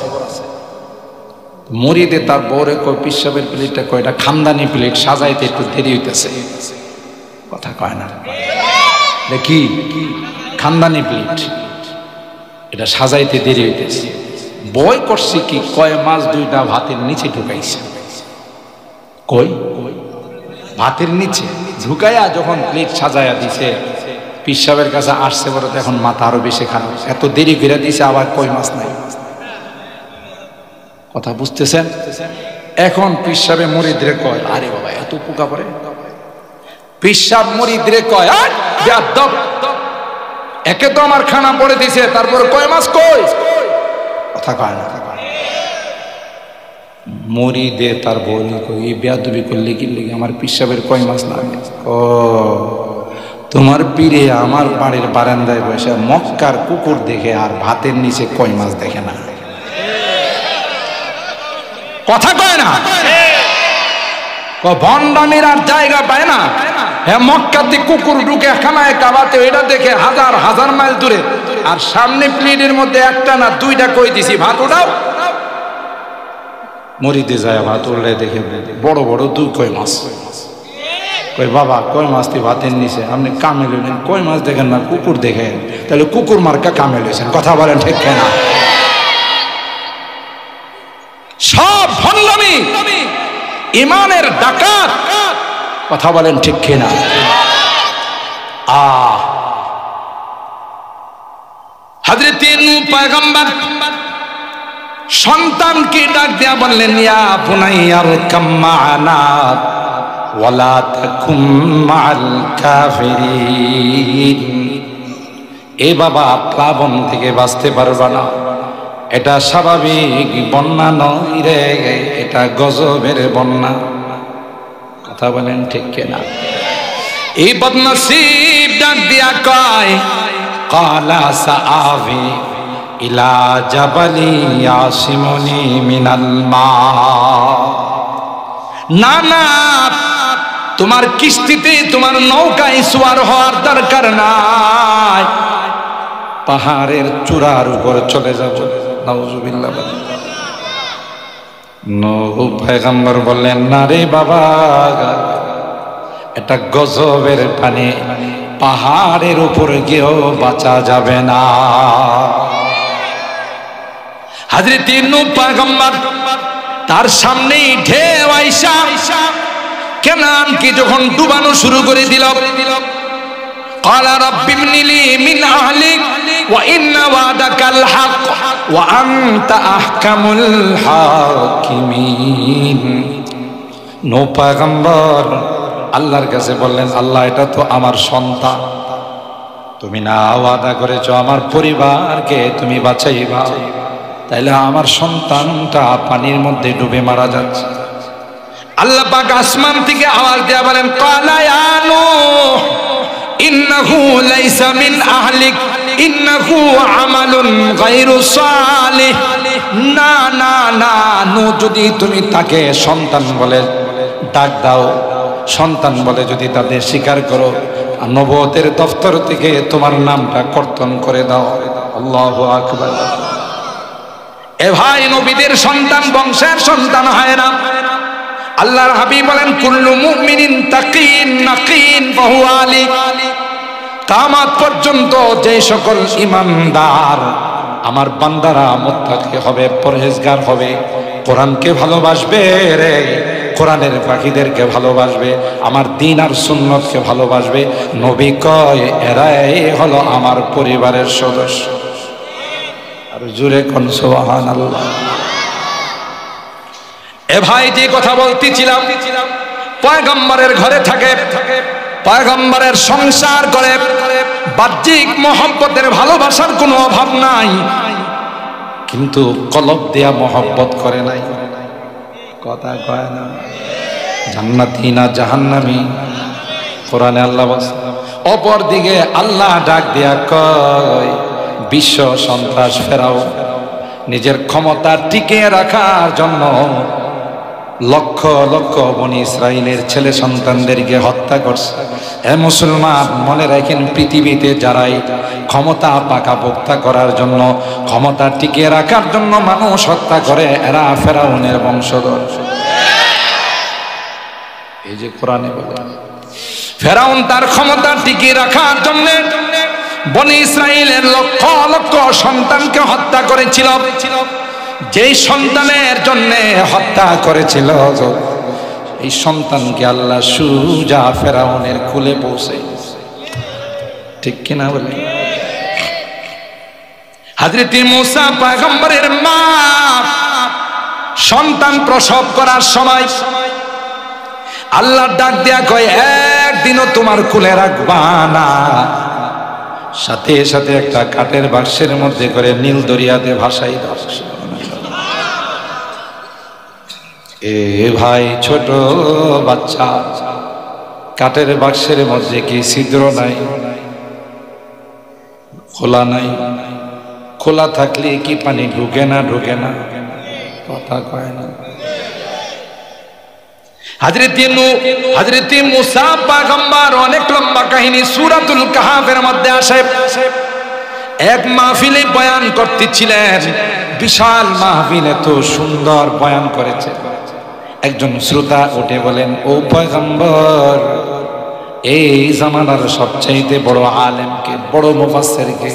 মুরিদে তার বউরে কয় পীর সাহেবের প্লেটটা কয় এটা খানদানি প্লেট, সাজাইতে একটু দেরি হইতেছে। কথা কয় না? দেখি খানদানি প্লেট, এটা সাজাইতে দেরি হইতেছে। বই করছে কি, কয় মাছ দুইটা ভাতের নিচে ঢুকাইছে। কই ভাতের নিচে ঢুকাইয়া যখন প্লেট সাজাইয়া দিছে, পীর সাহেবের কাছে আসছে বড়, এখন মাথা আরো বেশি খারাপ, এত দেরি করে দিছে, আবার কই মাছ নাই। কথা বুঝতেছেন? এখন পীর সাহেব মুরিদরে কয়, আরে বাবা এত পোকা পড়ে। পীর সাহেব মুরিদরে কয়, বেয়াদব, একে তো আমার খানা পড়ে দিছে, তারপর কয় মাছ কই? কথা কয় না। মুরিদে তার বউরে কই, এই বেয়াদবি করলে কি লেগে আমার পীর সাহেবের কয় মাছ না? ও তোমার পীরে আমার বাড়ির বারান্দায় বসে মক্কার কুকুর দেখে আর ভাতের নিচে কই মাছ দেখে না। কথা কয় না? ভণ্ডামির আর জায়গা পায় না। হ্যাঁ, মক্কাতে কুকুর ঢুকে খানায় কাবাতে, এটা দেখে হাজার হাজার মাইল দূরে, আর সামনে প্লেটের মধ্যে একটা না দুইটা কই দিছি, ভাত ওটাও। মরিতে যায় ভাত উড়লে দেখে বড় বড় দুই কই মাছ। কই বাবা কই মাছ তুই ভাতের নিচে, আপনি কামে লইলেন, কই মাছ দেখেন না কুকুর দেখেন, তাহলে কুকুর মার্কা কামে লইছেন। কথা বলেন ঠিক কিনা? সব ভণ্ডামি, ইমানের ডাকাত। কথা বলেন ঠিক কিনা? হযরত নূহ পয়গম্বর সন্তানকে ডাক দিয়া বললেন, ইয়া বুনাইয়ার কাম মা'ানা ওয়ালা তাকুম মা'আল কাফিরিন। এ বাবা, প্লাবন থেকে বাঁচতে পারবা না, এটা স্বাভাবিক বন্যা নয় রে, এটা গজবের বন্যা। কথা বলেন ঠিক কিনা? এই বদনসিব ডাক দিয়া কয়, ক্বালা সাআবি ইলা জাবালি ইয়াসিমুনি মিনাল মা। না না, তোমার কিস্তিতে তোমার নৌকায় সওয়ার হওয়ার দরকার নাই, পাহাড়ের চূড়ার উপর চলে যাব। নাউজুবিল্লাহ। নূহ পয়গম্বর বললেন, না রে বাবা, এটা গজবের পানি, পাহাড়ের উপর গিয়েও বাঁচা যাবে না। হযরত নূহ পয়গম্বর তার সামনেই ঢেউ আইসা কেনানকে যখন ডুবানো শুরু করে দিল, ক্বালা রাব্বি ইবনি লি মিন আহলিক ওয়া ইন্না ওয়াদাকাল হক ওয়া আনতা আহকামুল হাকিমিন। নূহ পয়গম্বর আল্লাহর কাছে বললেন, আল্লাহ এটা তো আমার সন্তান, তুমি না ওয়াদা করেছো আমার পরিবারকে তুমি বাঁচাইবা, তাইলে আমার সন্তানটা পানির মধ্যে ডুবে মারা যাচ্ছে। আল্লাহ পাক আসমান থেকে আওয়াজ দেয়া বলেন, ক্বালা ইয়া নূহ ইন্নাহু লাইসা মিন আহলিক ইন্নাহু আমালুন গায়রু সালিহ। না না না, নূহ, যদি তুমি তাকে সন্তান বলে ডাক দাও, সন্তান বলে যদি তাদের স্বীকার করো, নবুয়তের দফতর থেকে তোমার নামটা কর্তন করে দাও। আল্লাহু আকবার। এ ভাই, নবীদের সন্তান বংশের সন্তান হয় না। আল্লাহর হাবিব বলেন, কুল্লু মুমিনিন তাকিন নাকিন ফাহুয়া আলী। কিয়ামত পর্যন্ত যে সকল ঈমানদার আমার বান্দারা মুত্তাকি হবে, পরহেজগার হবে, কোরআনকে ভালোবাসবে রে, কোরআনের পাখিদেরকে ভালোবাসবে, আমার দ্বীন আর সুন্নতকে ভালোবাসবে, নবী কয় এরাই হলো আমার পরিবারের সদস্য। আর জোরে কোন সুবহানাল্লাহ। এ ভাই যে কথা বলতেছিলাম, পয়গম্বরের ঘরে থাকে, পয়গম্বরের সংসার করে, বাহ্যিক মহব্বতের ভালোবাসার কোনো অভাব নাই, কিন্তু কলব দেয়া মহব্বত করে নাই। কথা কয় না, জান্নাতি না জাহান্নামী, কোরআনে আল্লাহ বলেন। অপর দিকে আল্লাহ ডাক দিয়া কয় বিশ্ব সন্ত্রাস ফেরাও নিজের ক্ষমতা টিকিয়ে রাখার জন্য লক্ষ লক্ষ বনি ইসরাইলের ছেলে সন্তানদেরকে হত্যা করছে। এ মুসলমান, মনে রাখেন, পৃথিবীতে যারাই ক্ষমতা পাকাপোক্তা করার জন্য, ক্ষমতা টিকিয়ে রাখার জন্য মানুষ হত্যা করে, এরা ফেরাউনের বংশধর। এই যে কোরআনে বলে, ফেরাউন তার ক্ষমতা টিকিয়ে রাখার জন্য বনি ইসরাইলের লক্ষ লক্ষ সন্তানকে হত্যা করেছিল। যেই সন্তানের জন্য হত্যা করেছিল, এই সন্তানকে আল্লাহ সুজা ফেরাউনের কুলে পৌঁছে, ঠিক কিনা বলে? হযরত মুসা পয়গম্বরের মা সন্তান প্রসব করার সময় আল্লাহ ডাক দেয়া কয় একদিনও তোমার কুলে রাখবা না। সাথে সাথে একটা কাঠের বাক্সের মধ্যে করে নীল দরিয়াতে ভাসাই দাও। এ ভাই, ছোট বাচ্চা, কাঠের বাক্সের মধ্যে কি ছিদ্র নাই? খোলা নাই। খোলা থাকলে কি পানি ঢুকে না? ঢুকে না। কথা কয় না। হযরত মুসা পয়গম্বর, অনেক লম্বা কাহিনী, সূরাতুল কাহাফের মধ্যে আসে। এক মাহফিলে বয়ান করতেছিলেন, বিশাল মাহফিল, এত সুন্দর বয়ান করেছে। একজন শ্রোতা উঠে বলেন, ও পয়গম্বর, এই জামানার সবচাইতে বড় আলেমকে, বড় মুফাসসিরকে,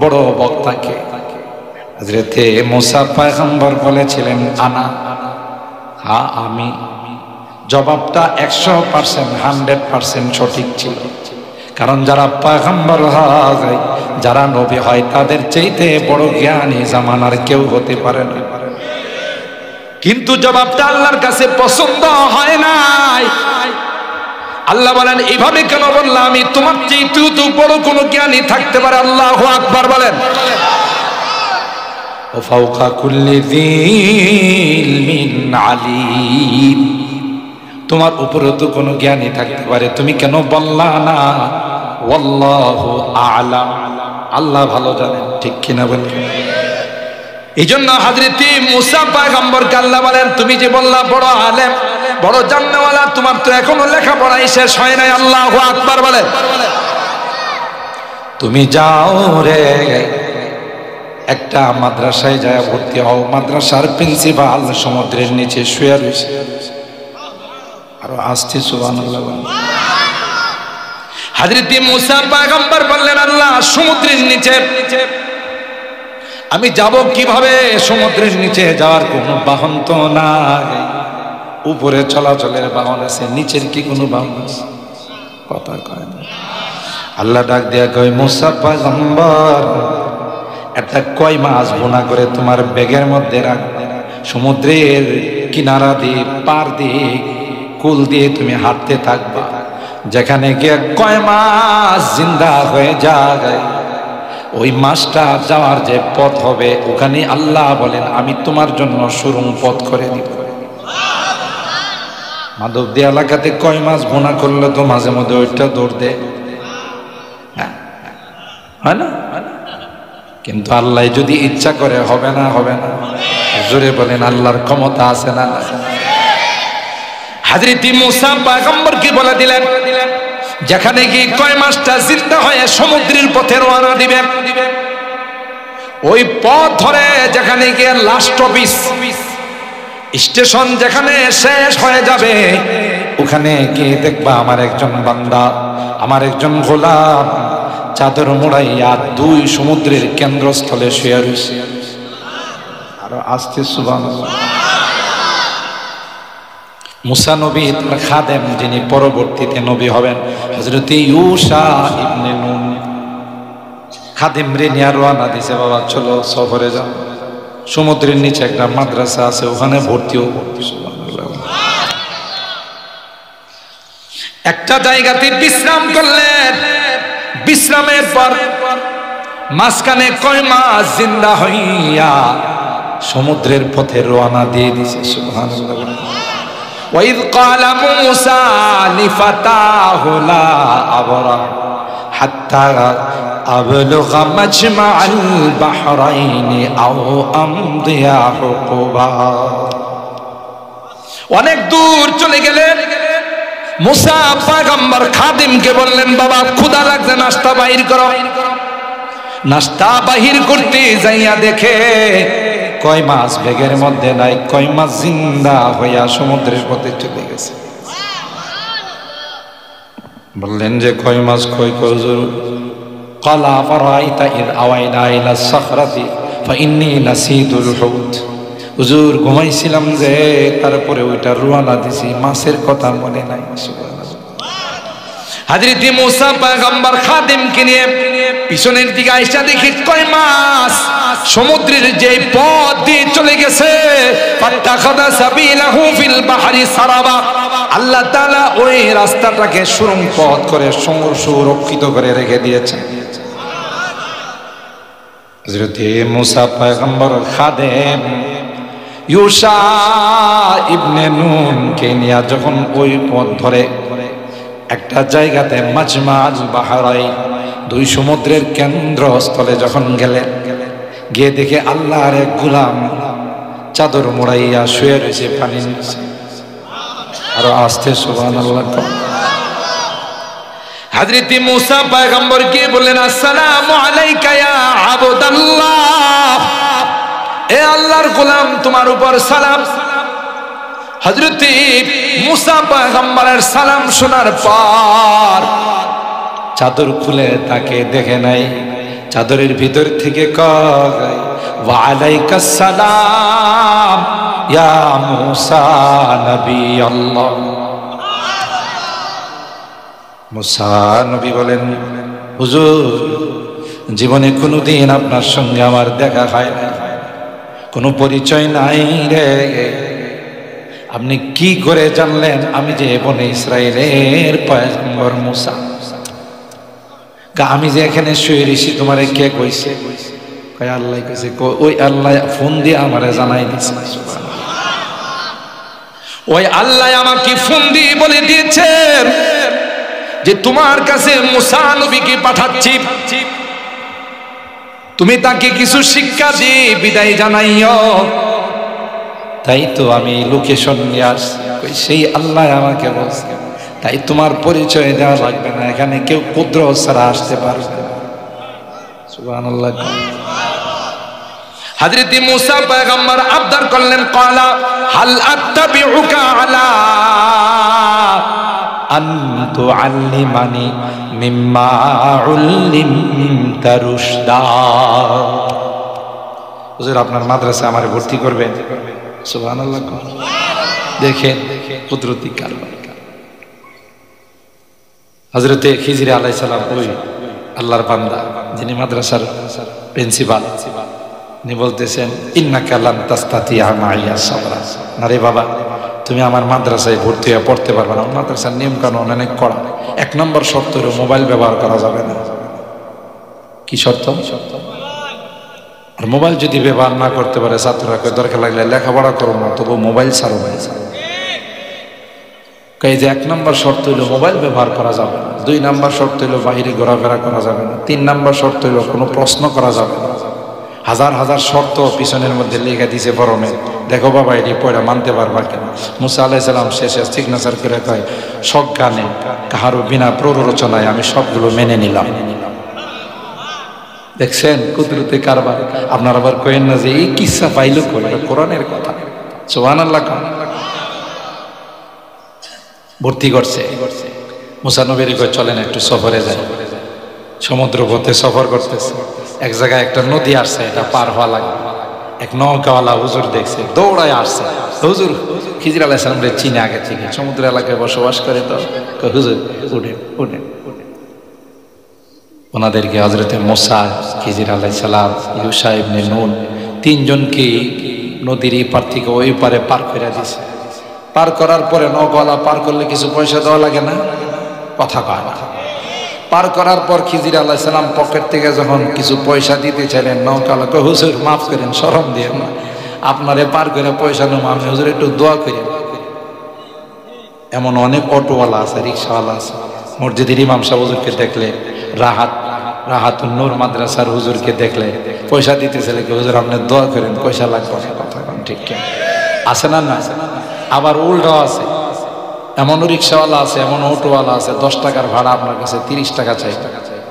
বড় বক্তাকে? হযরত মুসা পয়গম্বর বলেছিলেন, আনা। হ্যাঁ, আমি। জবাবটা 100%, 100% সঠিক ছিল। কারণ যারা পয়গম্বর হয়, যারা নবী হয়, তাদের চাইতে বড় জ্ঞানী জামানার কেউ হতে পারে না। কিন্তু জবাবটা আল্লাহর কাছে পছন্দ হয় নাই। আল্লাহ বলেন, এইভাবে কেন বললাম? আমি তোমার চাইতেও তো বড় কোন জ্ঞানী থাকতে পারে। আল্লাহু আকবার বলেন। ও ফাওকা কুল্লি যী ইলমিন আলীম, তোমার উপরে তো কোনো জ্ঞানী থাকতে পারে, তুমি কেন বললা না ওয়াল্লাহু আ'লাম? আল্লাহ ভালো জানেন, ঠিক কিনা বলেন? এই জন্য হযরত মুসা পয়গম্বরকে আল্লাহ বলেন, তুমি যে বললা বড় আলেম, বড় জান্নাওয়ালা, তোমার তো এখনো লেখাপড়াই শেষ হয় নাই। আল্লাহু আকবার বলেন। তুমি যাও রে, একটা মাদ্রাসায় যায় ভর্তি হও। মাদ্রাসার প্রিন্সিপাল সমুদ্রের নিচে শুয়ে রয়েছে। আরো আসছে সুবহানাল্লাহ। হযরত মুসা পয়গম্বর বললেন, আল্লাহ, সমুদ্রের নিচে আমি যাব কিভাবে? সমুদ্রের নিচে যাওয়ার কোনো বাহন তো নাই। উপরে চলাচলের বাহন আছে, নিচের কি কোনো বাহন আছে? কথা কয় না। আল্লাহ ডাক দিয়া কয়, মুসা পয়গম্বর, একটা কয় মাছ বোনা করে তোমার ব্যাগের মধ্যে রাখবে। সমুদ্রের কিনারা দিয়ে, পার দিয়ে, কুল দিয়ে তুমি হাঁটতে থাকবা। যেখানে গিয়ে কয় মাছ জিন্দা হয়ে যায়, ওই মাছটা যাওয়ার যে পথ হবে, ওখানে আল্লাহ বলেন, আমি তোমার জন্য সুরুং পথ করে দিব। মাধবদী এলাকাতে কয় মাছ বোনা করলে তো মাঝে মধ্যে ওইটা দৌড় দেয়, হয় না? কিন্তু আল্লাহ যদি ইচ্ছা করে হবে না? হবে না? জোরে বলেন, আল্লাহর ক্ষমতা আছে না? হযরত মুসা পয়গম্বর কি বলে দিলেন, যেখানে গিয়ে কয় মাছটা জিন্দা হয়ে সমুদ্রের পথে রওনা দিবে, ওই পথ ধরে যেখানে গিয়ে লাস্ট অফিস স্টেশন যেখানে শেষ হয়ে যাবে, ওখানে গিয়ে দেখবা আমার একজন বান্দা, আমার একজন গোলাম চাদর মোড়াইয়া দুই সমুদ্রের কেন্দ্রস্থলে শুয়ে রয়েছে। আরো আস্তে সুবহানাল্লাহ। মুসা নবী তার খাদেম, যিনি পরবর্তীতে নবী হবেন, হযরত ইউশা ইবনে নুন, খাদেম রে নিয়ে রওনা দিছে, বাবা চলো সফরে যাও, সমুদ্রের নিচে একটা মাদ্রাসা আছে, ওখানে ভর্তি হবো। একটা জায়গাতে বিশ্রাম করলেন, বিশ্রামের পর মাঝখানে কয় মাস জিন্দা হইয়া সমুদ্রের পথে রওনা দিয়ে দিছে। সুবহানাল্লাহ। وَإِذْ قَالَ مُوسَى لِفَتَاهُ لَا أَبْرَحُ حَتَّى أَبْلُغَ مَجْمَعَ الْبَحْرَيْنِ أَوْ أَمْضِيَ حُقُبًا। অনেক দূর চলে গেলেন। মুসা পয়গম্বর খাদিমকে বললেন, বাবা ক্ষুধা লাগছে, নাস্তা বাহির করো। নাস্তা বাহির করতে যাইয়া দেখে কয় মাছ ব্যাগের মধ্যে নাই, কয় মাছ জিন্দা হইয়া সমুদ্রের পথে চলে গেছে। বললেন যে কয় মাছ কয় হুজুর? ক্বালা ফারাইতা ইয আওয়াইনা ইলা সাখরাতি ফাইন্নী নাসিতুল হুত। হুজুর ঘুমাইছিলাম যে, তারপরে ওইটা রওনা দিছি, মাছের কথা মনে নাই। হযরত মুসা পয়গম্বর খাদিমকে নিয়ে পিছনের দিকে আইসা দেখি কয় মাছ সমুদ্রের যে পথ দিয়ে চলে গেছে। ফাত্তাখাযা সাবিলাহু ফিল বাহরি সারাবা। আল্লাহ তাআলা ওই রাস্তাটাকে সুড়ঙ্গ পথ করে সুরক্ষিত করে রেখে দিয়েছেন। হযরত মুসা পয়গম্বর খাদেম ইউশা ইবনে নুন কে নিয়ে যখন ওই পথ ধরে একটা জায়গাতে মাজমাল বাহরাই, দুই সমুদ্রের কেন্দ্রস্থলে যখন গেলেন, গিয়ে দেখে আল্লাহর এক গোলাম চাদর মোড়াইয়া শুয়ে রয়েছে পানির নিচে। আরো আস্তে সুবহানাল্লাহ। হযরত মুসা পয়গম্বর কে বললেন, আসসালামু আলাইকা ইয়া আবদাল্লাহ। এ আল্লাহর গোলাম, তোমার উপর সালাম। হযরত মুসা পয়গম্বরের সালাম শোনার পর চাদর খুলে তাকে দেখে নাই, চাদরের ভিতর থেকে কয় ওয়া আলাইকাস সালাম ইয়া মুসা নবী আল্লাহ। মুসা নবী বলেন, হুজুর জীবনে কোনোদিন আপনার সঙ্গে আমার দেখা হয় না, কোনো পরিচয় নাই রে। আপনি কি করে জানলেন আমি যে বনে ইসরায়েলের পয়গম্বর মুসা? আমি যে এখানে শুয়ে রয়েছি তোমারে কে কইছে? কয় আল্লাহ কইছে। ওই আল্লাহ ফোন দিয়ে আমারে জানাই দিয়েছে। ওই আল্লাহ আমাকে ফোন দিয়ে বলে দিয়েছেন যে তোমার কাছে মুসা নবীকে পাঠাচ্ছি, তুমি তাকে কিছু শিক্ষা দিয়ে বিদায় জানাইও। তাই তো আমি লোকেশন নিয়ে আসছি। সেই আল্লাহ আমাকে বলছে, তাই তোমার পরিচয় দেওয়া লাগবে না, এখানে কেউ কুদরত ছাড়া আসতে পারবে না। সুবহানাল্লাহ। হযরত মুসা পয়গম্বর আবদার করলেন, ক্বালা হাল আত্তাবিউকা আলা আন তুআল্লিমানি মিম্মা উল্লিমতা রুশদা। হুজুর আপনার মাদ্রাসায় আমারে ভর্তি করবেন? সুবহানাল্লাহ। দেখেন কুদরতি কারবার। হযরতে খিজির আলাইহিস সালাম, ওই আল্লাহর বান্দা যিনি মাদ্রাসার প্রিন্সিপাল, উনি বলতেছেন, ইন্নাকা লান তাস্তাতিয়া মাইয়া সাবরা। না রে বাবা, তুমি আমার মাদ্রাসায় ভর্তি হয়ে পড়তে পারবে না। মাদ্রাসার নিয়ম কানুন অনেক কড়া। 1 নম্বর শর্ত হলো মোবাইল ব্যবহার করা যাবে না। কি শর্ত? আর মোবাইল যদি ব্যবহার না করতে পারে ছাত্ররা দরকার লাগলে লেখাপড়া করো না, তবু মোবাইল ছাড়ো না। এই যে 1 নম্বর শর্ত হইলো মোবাইল ব্যবহার করা যাবে না। 2 নম্বর শর্ত হইলো বাইরে ঘোরাফেরা করা যাবে না। 3 নম্বর শর্ত হইলো কোনো প্রশ্ন করা যাবে না। হাজার হাজার শর্ত পিছনের মধ্যে লেখা দিছে ফরমে। দেখো বাবা এটি পড়া মানতে পারবা কেন? মুসা আলাইহিস সালাম শেষে সিগনেচার করে কয়, সজ্ঞানে কাহারও বিনা প্ররোচনায় আমি সবগুলো মেনে নিলাম। দেখছেন কুদরতে কারবার। আপনার আবার কইেন না যে এই কিসসা পাইলো কই, এটা কোরআনের কথা। সুবহানাল্লাহ। ভর্তি করছে মুসা নবীর কয়, চলেন একটু সফরে যাই। সমুদ্র পথে সফর করতেছে, এক জায়গায় একটা নদী আসছে, এটা পার হওয়া লাগবে। এক নৌকাওয়ালা হুজুর দেখছে, দৌড়ায় আসছে। হুজুর খিজির আলাইহিস সালাম চিনে আগে থেকে, সমুদ্র এলাকায় বসবাস করে, তো হুজুর উঠেন উঠেন। ওনাদেরকে হযরতে মুসা, খিজির আলাইহিস সালাম, ইউশা ইবনে নুন তিনজনকে নদীর এই পার থেকে ওই পারে পার করে দিছে। পার করার পরে নৌকাওয়ালা পার করলে কিছু পয়সা দেওয়া লাগে না? কথা কয় না। পার করার পর খিজির আলাইহিস সালাম পকেট থেকে যখন কিছু পয়সা দিতে চাইলেন, নৌকাওয়ালা কয় হুজুর মাফ করেন, শরম দিয়েন না, আপনারে পার করে পয়সা নেব আমি, হুজুর একটু দোয়া করেন। এমন অনেক অটোওয়ালা আছে, রিক্সাওয়ালা আছে। মসজিদের ইমাম সাহেব হুজুরকে দেখলে, রাহাতুন নূর মাদ্রাসার হুজুরকে দেখলে পয়সা দিতেছে, হুজুর আপনি দোয়া করেন, পয়সা লাগবে না। কথা ঠিক কেন আছে না? না। আবার উল্টো আছে, এমন রিক্সাওয়ালা আছে, এমন অটোওয়ালা আছে, 10 টাকার ভাড়া আপনার কাছে 30 টাকা চাই।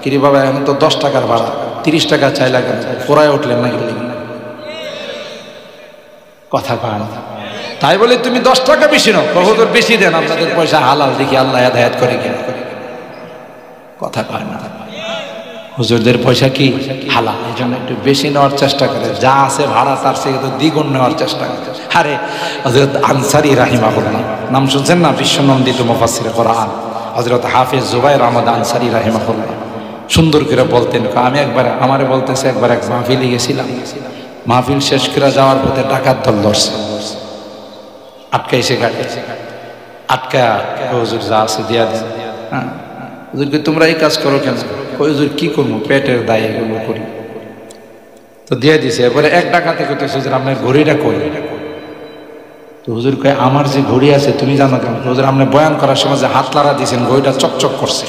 কিরে বাবা, এখন তো 10 টাকার ভাড়া, 30 টাকা চাই লাগে, পোড়ায় উঠলেন না গেলে? কথা কয়। তাই বলে তুমি 10 টাকা বেশি নাও, হুজুর বেশি দেন, আপনাদের পয়সা হালাল, দেখি আল্লাহ হেদায়েত করে কিনা। কথা কয় না। হুজুরদের পয়সা কি হালাল, এই জন্য একটু বেশি নেওয়ার চেষ্টা করে, যা আছে ভাড়া তার থেকে তো দ্বিগুণ নেওয়ার চেষ্টা করে। আরে হযরত আনসারী রাহিমাহুল্লাহ নাম শুনছেন না? বিশ্বনন্দিত মুফাসসির কোরআন হযরত হাফেজ জুবায়ের আহমদ আনসারী রাহিমাহুল্লাহ সুন্দর করে বলতেন, আমি একবার আমারে বলতেছে, একবার এক মাহফিলে গেছিলাম, মাহফিল শেষ করে যাওয়ার পথে ডাকাত দল ধরছে, আটকাইছে গাড়ি, আটকা হুজুর যা আছে দিয়া দেন। হ্যাঁ হুজুরকে তোমরা এই কাজ করো কেন? হুজুর কি করবো, পেটের দায় এগুলো করি, তো দিয়ে দিছে। এবারে এক ডাকাতে কইতেছে হুজুর আপনার ঘড়িটা কই? তো হুজুর কয় আমার যে ঘড়ি আছে তুমি জানো কেন? হুজুর আপনি বয়ান করার সময় যে হাত লাড়া দিয়েছেন ঘড়িটা চকচক করছে।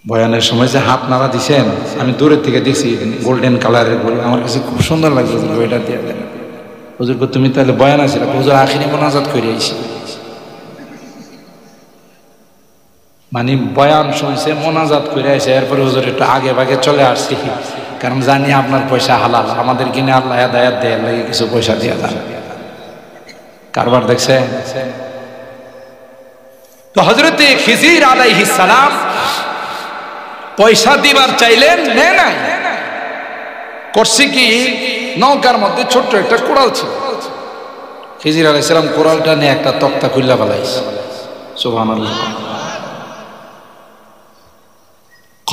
বয়ানের সময় যে হাত নাড়া দিছেন আমি দূরের থেকে দেখছি, গোল্ডেন কালারের ঘড়ি, আমার কাছে খুব সুন্দর লাগছে, ঘড়িটা দিয়ে দেন। হুজুর কয় তুমি তাহলে বয়ান আছে? হুজুর আখিরি মোনাজাত করে আইছি। মানে বয়ান শুনছে, মোনাজাত করে আসে, এরপরে হুজুর একটু আগে ভাগে চলে আসছি, কারণ জানি আপনার পয়সা হালাল, আমাদের কিনে আল্লাহ হেদায়েত দেয়, লাগে কিছু পয়সা দিয়ে দেন। কারবার দেখছে? তো হযরতে খিজির আলাইহিস সালাম পয়সা দিবার চাইলেন, নেয় নাই। করছে কি, নৌকার মধ্যে ছোট্ট একটা কোড়াল ছিল, খিজির আলাইহিস সালাম কোড়ালটা নিয়ে একটা তক্তা খুললা ফেলাইছে। সুবহানাল্লাহ।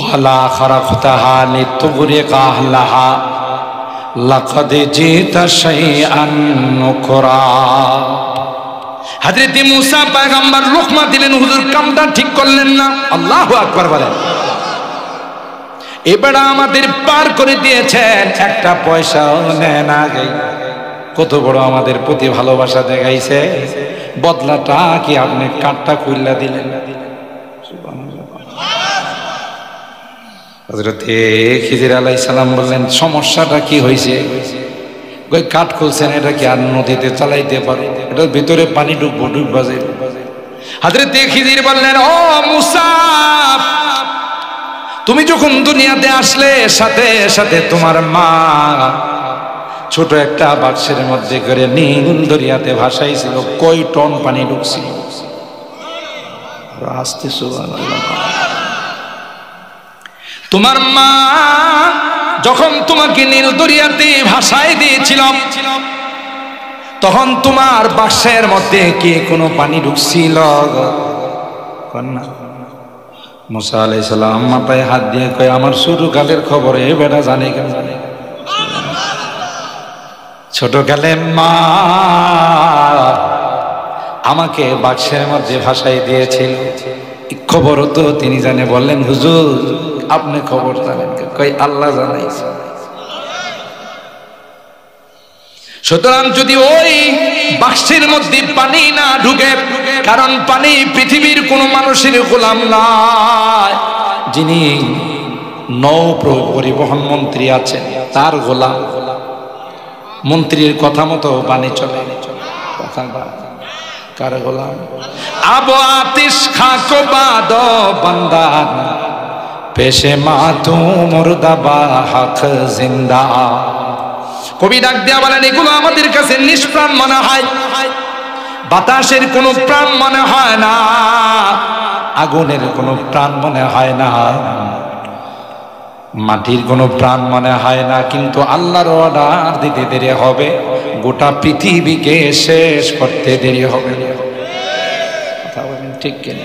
কালা খারাফতাহা লিতুগরিকা আহলাহা লাকাদ জিতা শাইআন নুকরা। হযরত মুসা পয়গম্বর লুকমা দিলেন, হুজুর কামটা ঠিক করলেন না। আল্লাহু আকবার বলেন। এবারে আমাদের পার করে দিয়েছেন, একটা পয়সাও নেন আগে। কত বড় আমাদের প্রতি ভালোবাসা দেখাইছে, বদলাটা কি আপনি কাঠটা খুললা দিলেন। হযরতে খিজির আলাইহিস সালাম বললেন, সমস্যাটা কি হয়েছে? কই কাঠ খুলছেন, এটা কি আর নদীতে চালাইতে পারো? এটার ভিতরে পানি ডুববো, ডুববা যাবে। হযরতে খিজির বললেন, ও মুসা, তুমি যখন দুনিয়াতে আসলে সাথে সাথে তোমার মা ছোট একটা বাক্সের মধ্যে করে নীল দরিয়াতে ভাসাইছিল, কয় টন পানি ঢুকছিল? আস্তে সুবহানাল্লাহ। তোমার মা যখন তোমাকে নীল দরিয়াতে ভাসাই দিয়েছিল, তখন তোমার বাক্সের মধ্যে কি কোনো পানি ঢুকছিল? না। মুসা আলাইহিস সালাম মাথায় হাত দিয়ে কয়, আমার ছোটকালের খবর এ বেটা জানে কেন? ছোটকালে মা আমাকে বাক্সের মধ্যে ভাসাই দিয়েছিল, খবর তো তিনি জানে। বললেন, হুজুর আপনি খবর জানেন? কই আল্লাহ জানাইছে। সুতরাং যদি ওই বাক্সের মধ্যে পানি না ঢুকে, কারণ পানি পৃথিবীর কোন মানুষের গোলাম নয়, যিনি নৌ পরিবহন মন্ত্রী আছেন তার গোলাম। মন্ত্রীর কথা মতো পানি চলে, কথা কার গোলাম? আবো আতিশ খাকো বাদ বান্দা পেশে মা তু মুর্দাবা হক জিন্দা। কবি ডাক দেয়া বলেন, এগুলো আমাদের কাছে নিষ্প্রাণ মনে হয়, বাতাসের কোনো প্রাণ মনে হয় না, আগুনের কোনো প্রাণ মনে হয় না, মাটির কোনো প্রাণ মনে হয় না, কিন্তু আল্লাহর অর্ডার দিতে দেরি হবে, গোটা পৃথিবীকে শেষ করতে দেরি হবে। কথা বলেন ঠিক কিনা?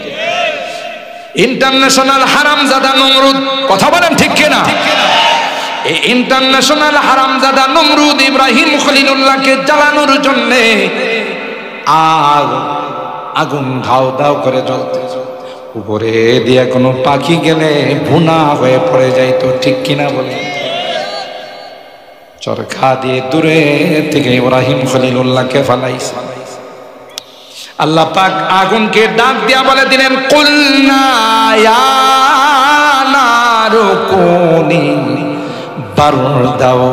ইন্টারন্যাশনাল হারামজাদা নমরুদ, কথা বলেন ঠিক কিনা? এই ইন্টারন্যাশনাল হারামজাদা নমরুদ ইব্রাহিম খলিলুল্লাহকে জ্বালানোর জন্য আগুন ধাও ধাও করে জ্বলতে, উপরে দিয়ে কোনো পাখি গেলে ভুনা হয়ে পড়ে যাইতো, ঠিক কিনা বলে? চরখা দিয়ে দূরে থেকে ইব্রাহিম খলিলুল্লাহকে ফালাইছে। আল্লাহ পাক আগুনকে ডাক দিয়া বলে দিলেন, কুলনা ইয়া নারু কুনি বারদাও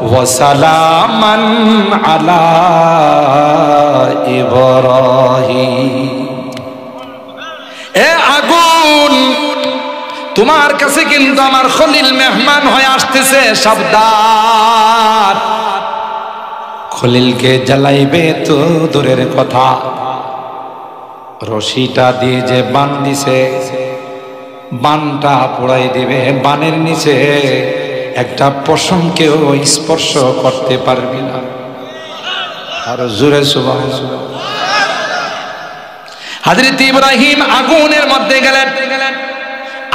ওয়া সালামান আলা ইব্রাহিম। এ আগুন, তোমার কাছে কিন্তু আমার খলিল মেহমান হয়ে আসতেছে, সাবধান। খলিলকে জ্বালাইবে তো দূরের কথা, রশিটা দিয়ে যে বান দিছে, বানটা পোড়াই দিবে। বানের নিচে একটা পশমকেও স্পর্শ করতে পারবি না। আর জোরে সুবহানাল্লাহ। হযরত ইব্রাহিম আগুনের মধ্যে গেলেন,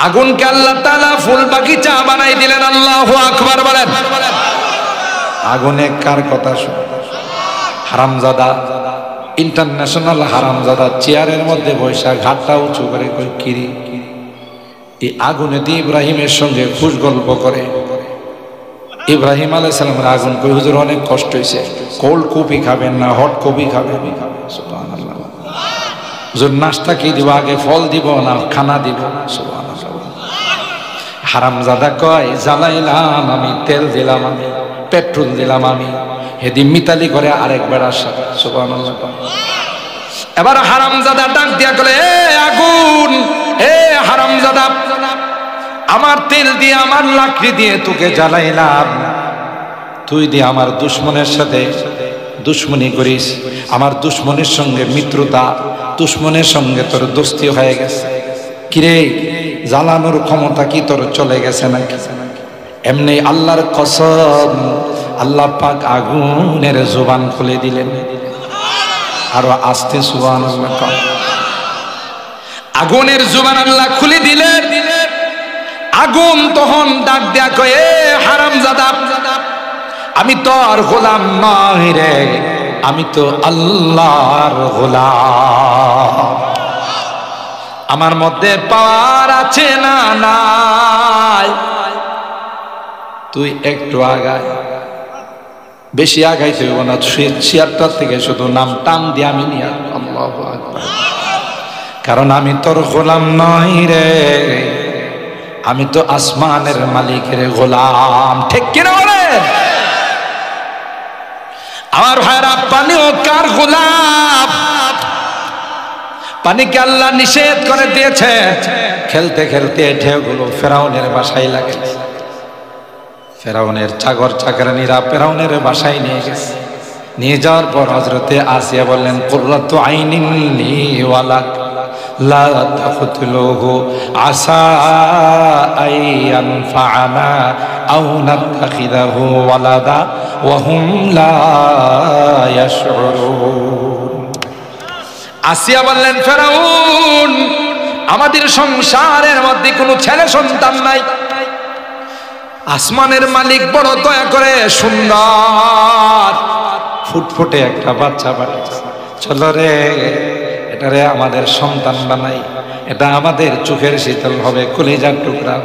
আগুনকে আল্লাহ তাআলা ফুল বাগিচা বানাই দিলেন। আল্লাহু আকবার বলেন। আগুনে কার কথা শুনে? হারামজাদা, ইন্টারন্যাশনাল হারামজাদা চেয়ারের মধ্যে বৈশা ঘাটটা উঁচু করে কই কিরি, এই আগুনে দিয়ে ইব্রাহিমের সঙ্গে খুশ গল্প করে। ইব্রাহিম আলাইহিস সালামের আগুন কই, হুজুর অনেক কষ্ট হয়েছে, কোল্ড কফি খাবেন না হট কফি খাবেন? সুবহানাল্লাহ। হুজুর নাস্তা কি দিব, আগে ফল দিব না খানা দিব? সুবহানাল্লাহ। হারামজাদা কয়, জ্বালাইলাম আমি, তেল দিলাম আমি, পেট্রোল দিলাম আমি, হেদি মিতালি করে আরেকবার আসা। সুবহানাল্লাহ। এবার হারামজাদা ডাক দিয়া বলে, এ আগুন, এ হারামজাদা, আমার তেল দিয়ে আমার লাকড়ি দিয়ে তোকে জ্বালাইলাম, তুই দিয়ে আমার দুশ্মনের সাথে দুশ্মনী করিস, আমার দুশ্মনের সঙ্গে মিত্রতা, দুশ্মনের সঙ্গে তোর দোস্তি হয়ে গেছে। কিরে, জ্বালানোর ক্ষমতা কি তোর চলে গেছে নাকি? এমনি আল্লাহর কসম, আল্লাহ পাক আগুনের জবান খুলে দিলেন। আরো আস্তে সুবহানাল্লাহ। আগুনের জবান আল্লাহ খুলে দিলেন। আগুন তখন ডাক দেয়া কয়, এ হারামজাদা, আমি তো আর গোলাম নই রে, আমি তো আল্লাহর গোলাম। আমার মধ্যে পাওয়ার আছে না নাই? তুই একটু আগায়, বেশি আগাইতে হইব না, চেয়ারটার থেকে শুধু নাম টান দিয়ে আমি নিয়ে আল্লাহু আকবার। কারণ আমি তোর গোলাম নই রে, আমি তো আসমানের মালিকের গোলাম, ঠিক কিনা বলে? আমার ভাইরা, পানিও কার গোলাম? পানিকে আল্লাহ নিষেধ করে দিয়েছে। খেলতে খেলতে ঢেউগুলো ফেরাউনের বাসায় লাগে, ফেরাউনের চাকর চাকরানীরা ফেরাউনের বাসায় নিয়ে গেছে। নিয়ে যাওয়ার পর হযরতে আসিয়া বললেন, কুররাতু আইনিন লি ওয়া লাক লা তাকতুলুহু আসা আইয়ান ফাআনা আও নাত্তাখিদাহু ওয়ালাদা ওয়া হুম লা ইয়াশউরুন। আসিয়া বললেন, ফেরাউন, আমাদের সংসারের মধ্যে কোনো ছেলে সন্তান নাই, আসমানের মালিক বড় দয়া করে সুন্দর ফুটফুটে একটা বাচ্চা বানিয়েছে, চলো রে এটারে আমাদের সন্তান বানাই, এটা আমাদের চোখের শীতল হবে, কলিজার টুকরা।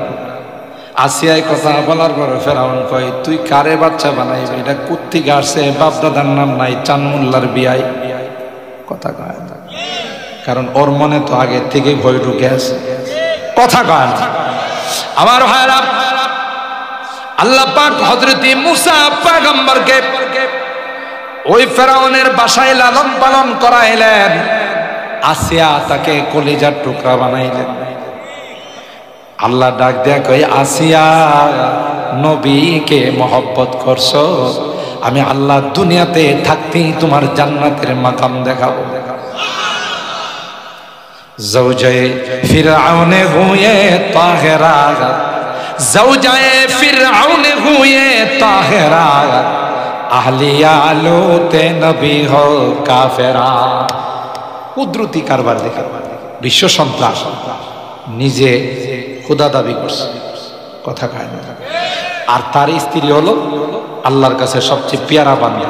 আসিয়ায় কথা বলার পর ফেরাউন কয়, তুই কারে বাচ্চা বানাইবে? এটা কুত্তিকে আসছে, বাপ দাদার নাম নাই, চানমুল্লার বিয়াই। কথা কয় না, কারণ ওর মনে তো আগে থেকে ভয় ঢুকে আছে। কথা কয় না। আমার ভাইরা, আল্লাহ পাক হযরত মুসা পয়গম্বরকে ওই ফেরাউনের বাসায় লালন পালন করাইলেন। আসিয়া তাকে কলিজার টুকরা বানাইলেন। আল্লাহ ডাক দেয়া কই, আসিয়া, নবীকে মহব্বত করছো, আমি আল্লাহ দুনিয়াতে থাকতেই তোমার জান্নাতের মাকাম দেখাবো। ज़ौजाए फिरऔन हुए ताहिरा, ज़ौजाए फिरऔन हुए ताहिरा, आहलिया लोते नबी हो काफेरा। কুদরতি কারবার দেখে বিশ্ব সন্ত্রাস নিজে খোদা দাবি করছে, কথা কয় না। আর তার স্ত্রী হলো আল্লাহর কাছে সবচেয়ে পেয়ারা বান্দা।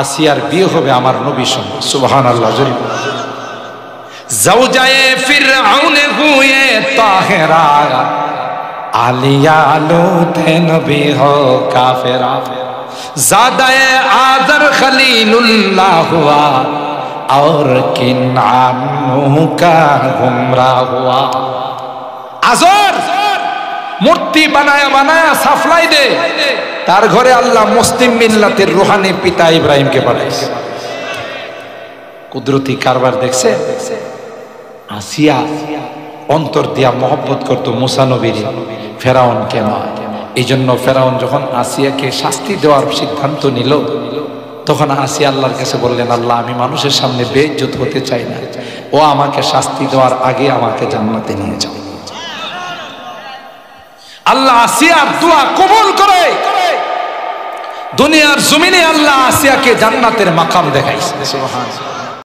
আসিয়ার বিয়ে হবে আমার নবীর সঙ্গে, সুবহানাল্লাহ। ज़ौजाए फिरऔन हुए ताहिरा, आलिया लोते नबी हो काफिरा, ज़ादाए आदर खलीलुल्लाह हुआ और किनान का गुमराह हुआ। आजर मूर्ति बनाया बनाया साफलाई दे, तार घरे अल्लाह मुस्लिम मिल्लतेर रूहानी पिता इब्राहिम के पाठाइছে। কুদরতি কারবার দেখছে। আসিয়া অন্তর দিয়া মহব্বত করত মুসা নবীর, ফেরাউনকে নয়। এই জন্য ফেরাউন যখন আসিয়াকে শাস্তি দেওয়ার সিদ্ধান্ত নিল, তখন আসিয়া আল্লাহর কাছে বললেন, আল্লাহ আমি মানুষের সামনে বেইজ্জত হতে চাই না, ও আমাকে শাস্তি দেওয়ার আগে আমাকে জান্নাতে নিয়ে যাও। আল্লাহ আসিয়ার দোয়া কবুল করে দুনিয়ার জমিনে আল্লাহ আসিয়াকে জান্নাতের মাকাম দেখাইছে, সুবহানাল্লাহ।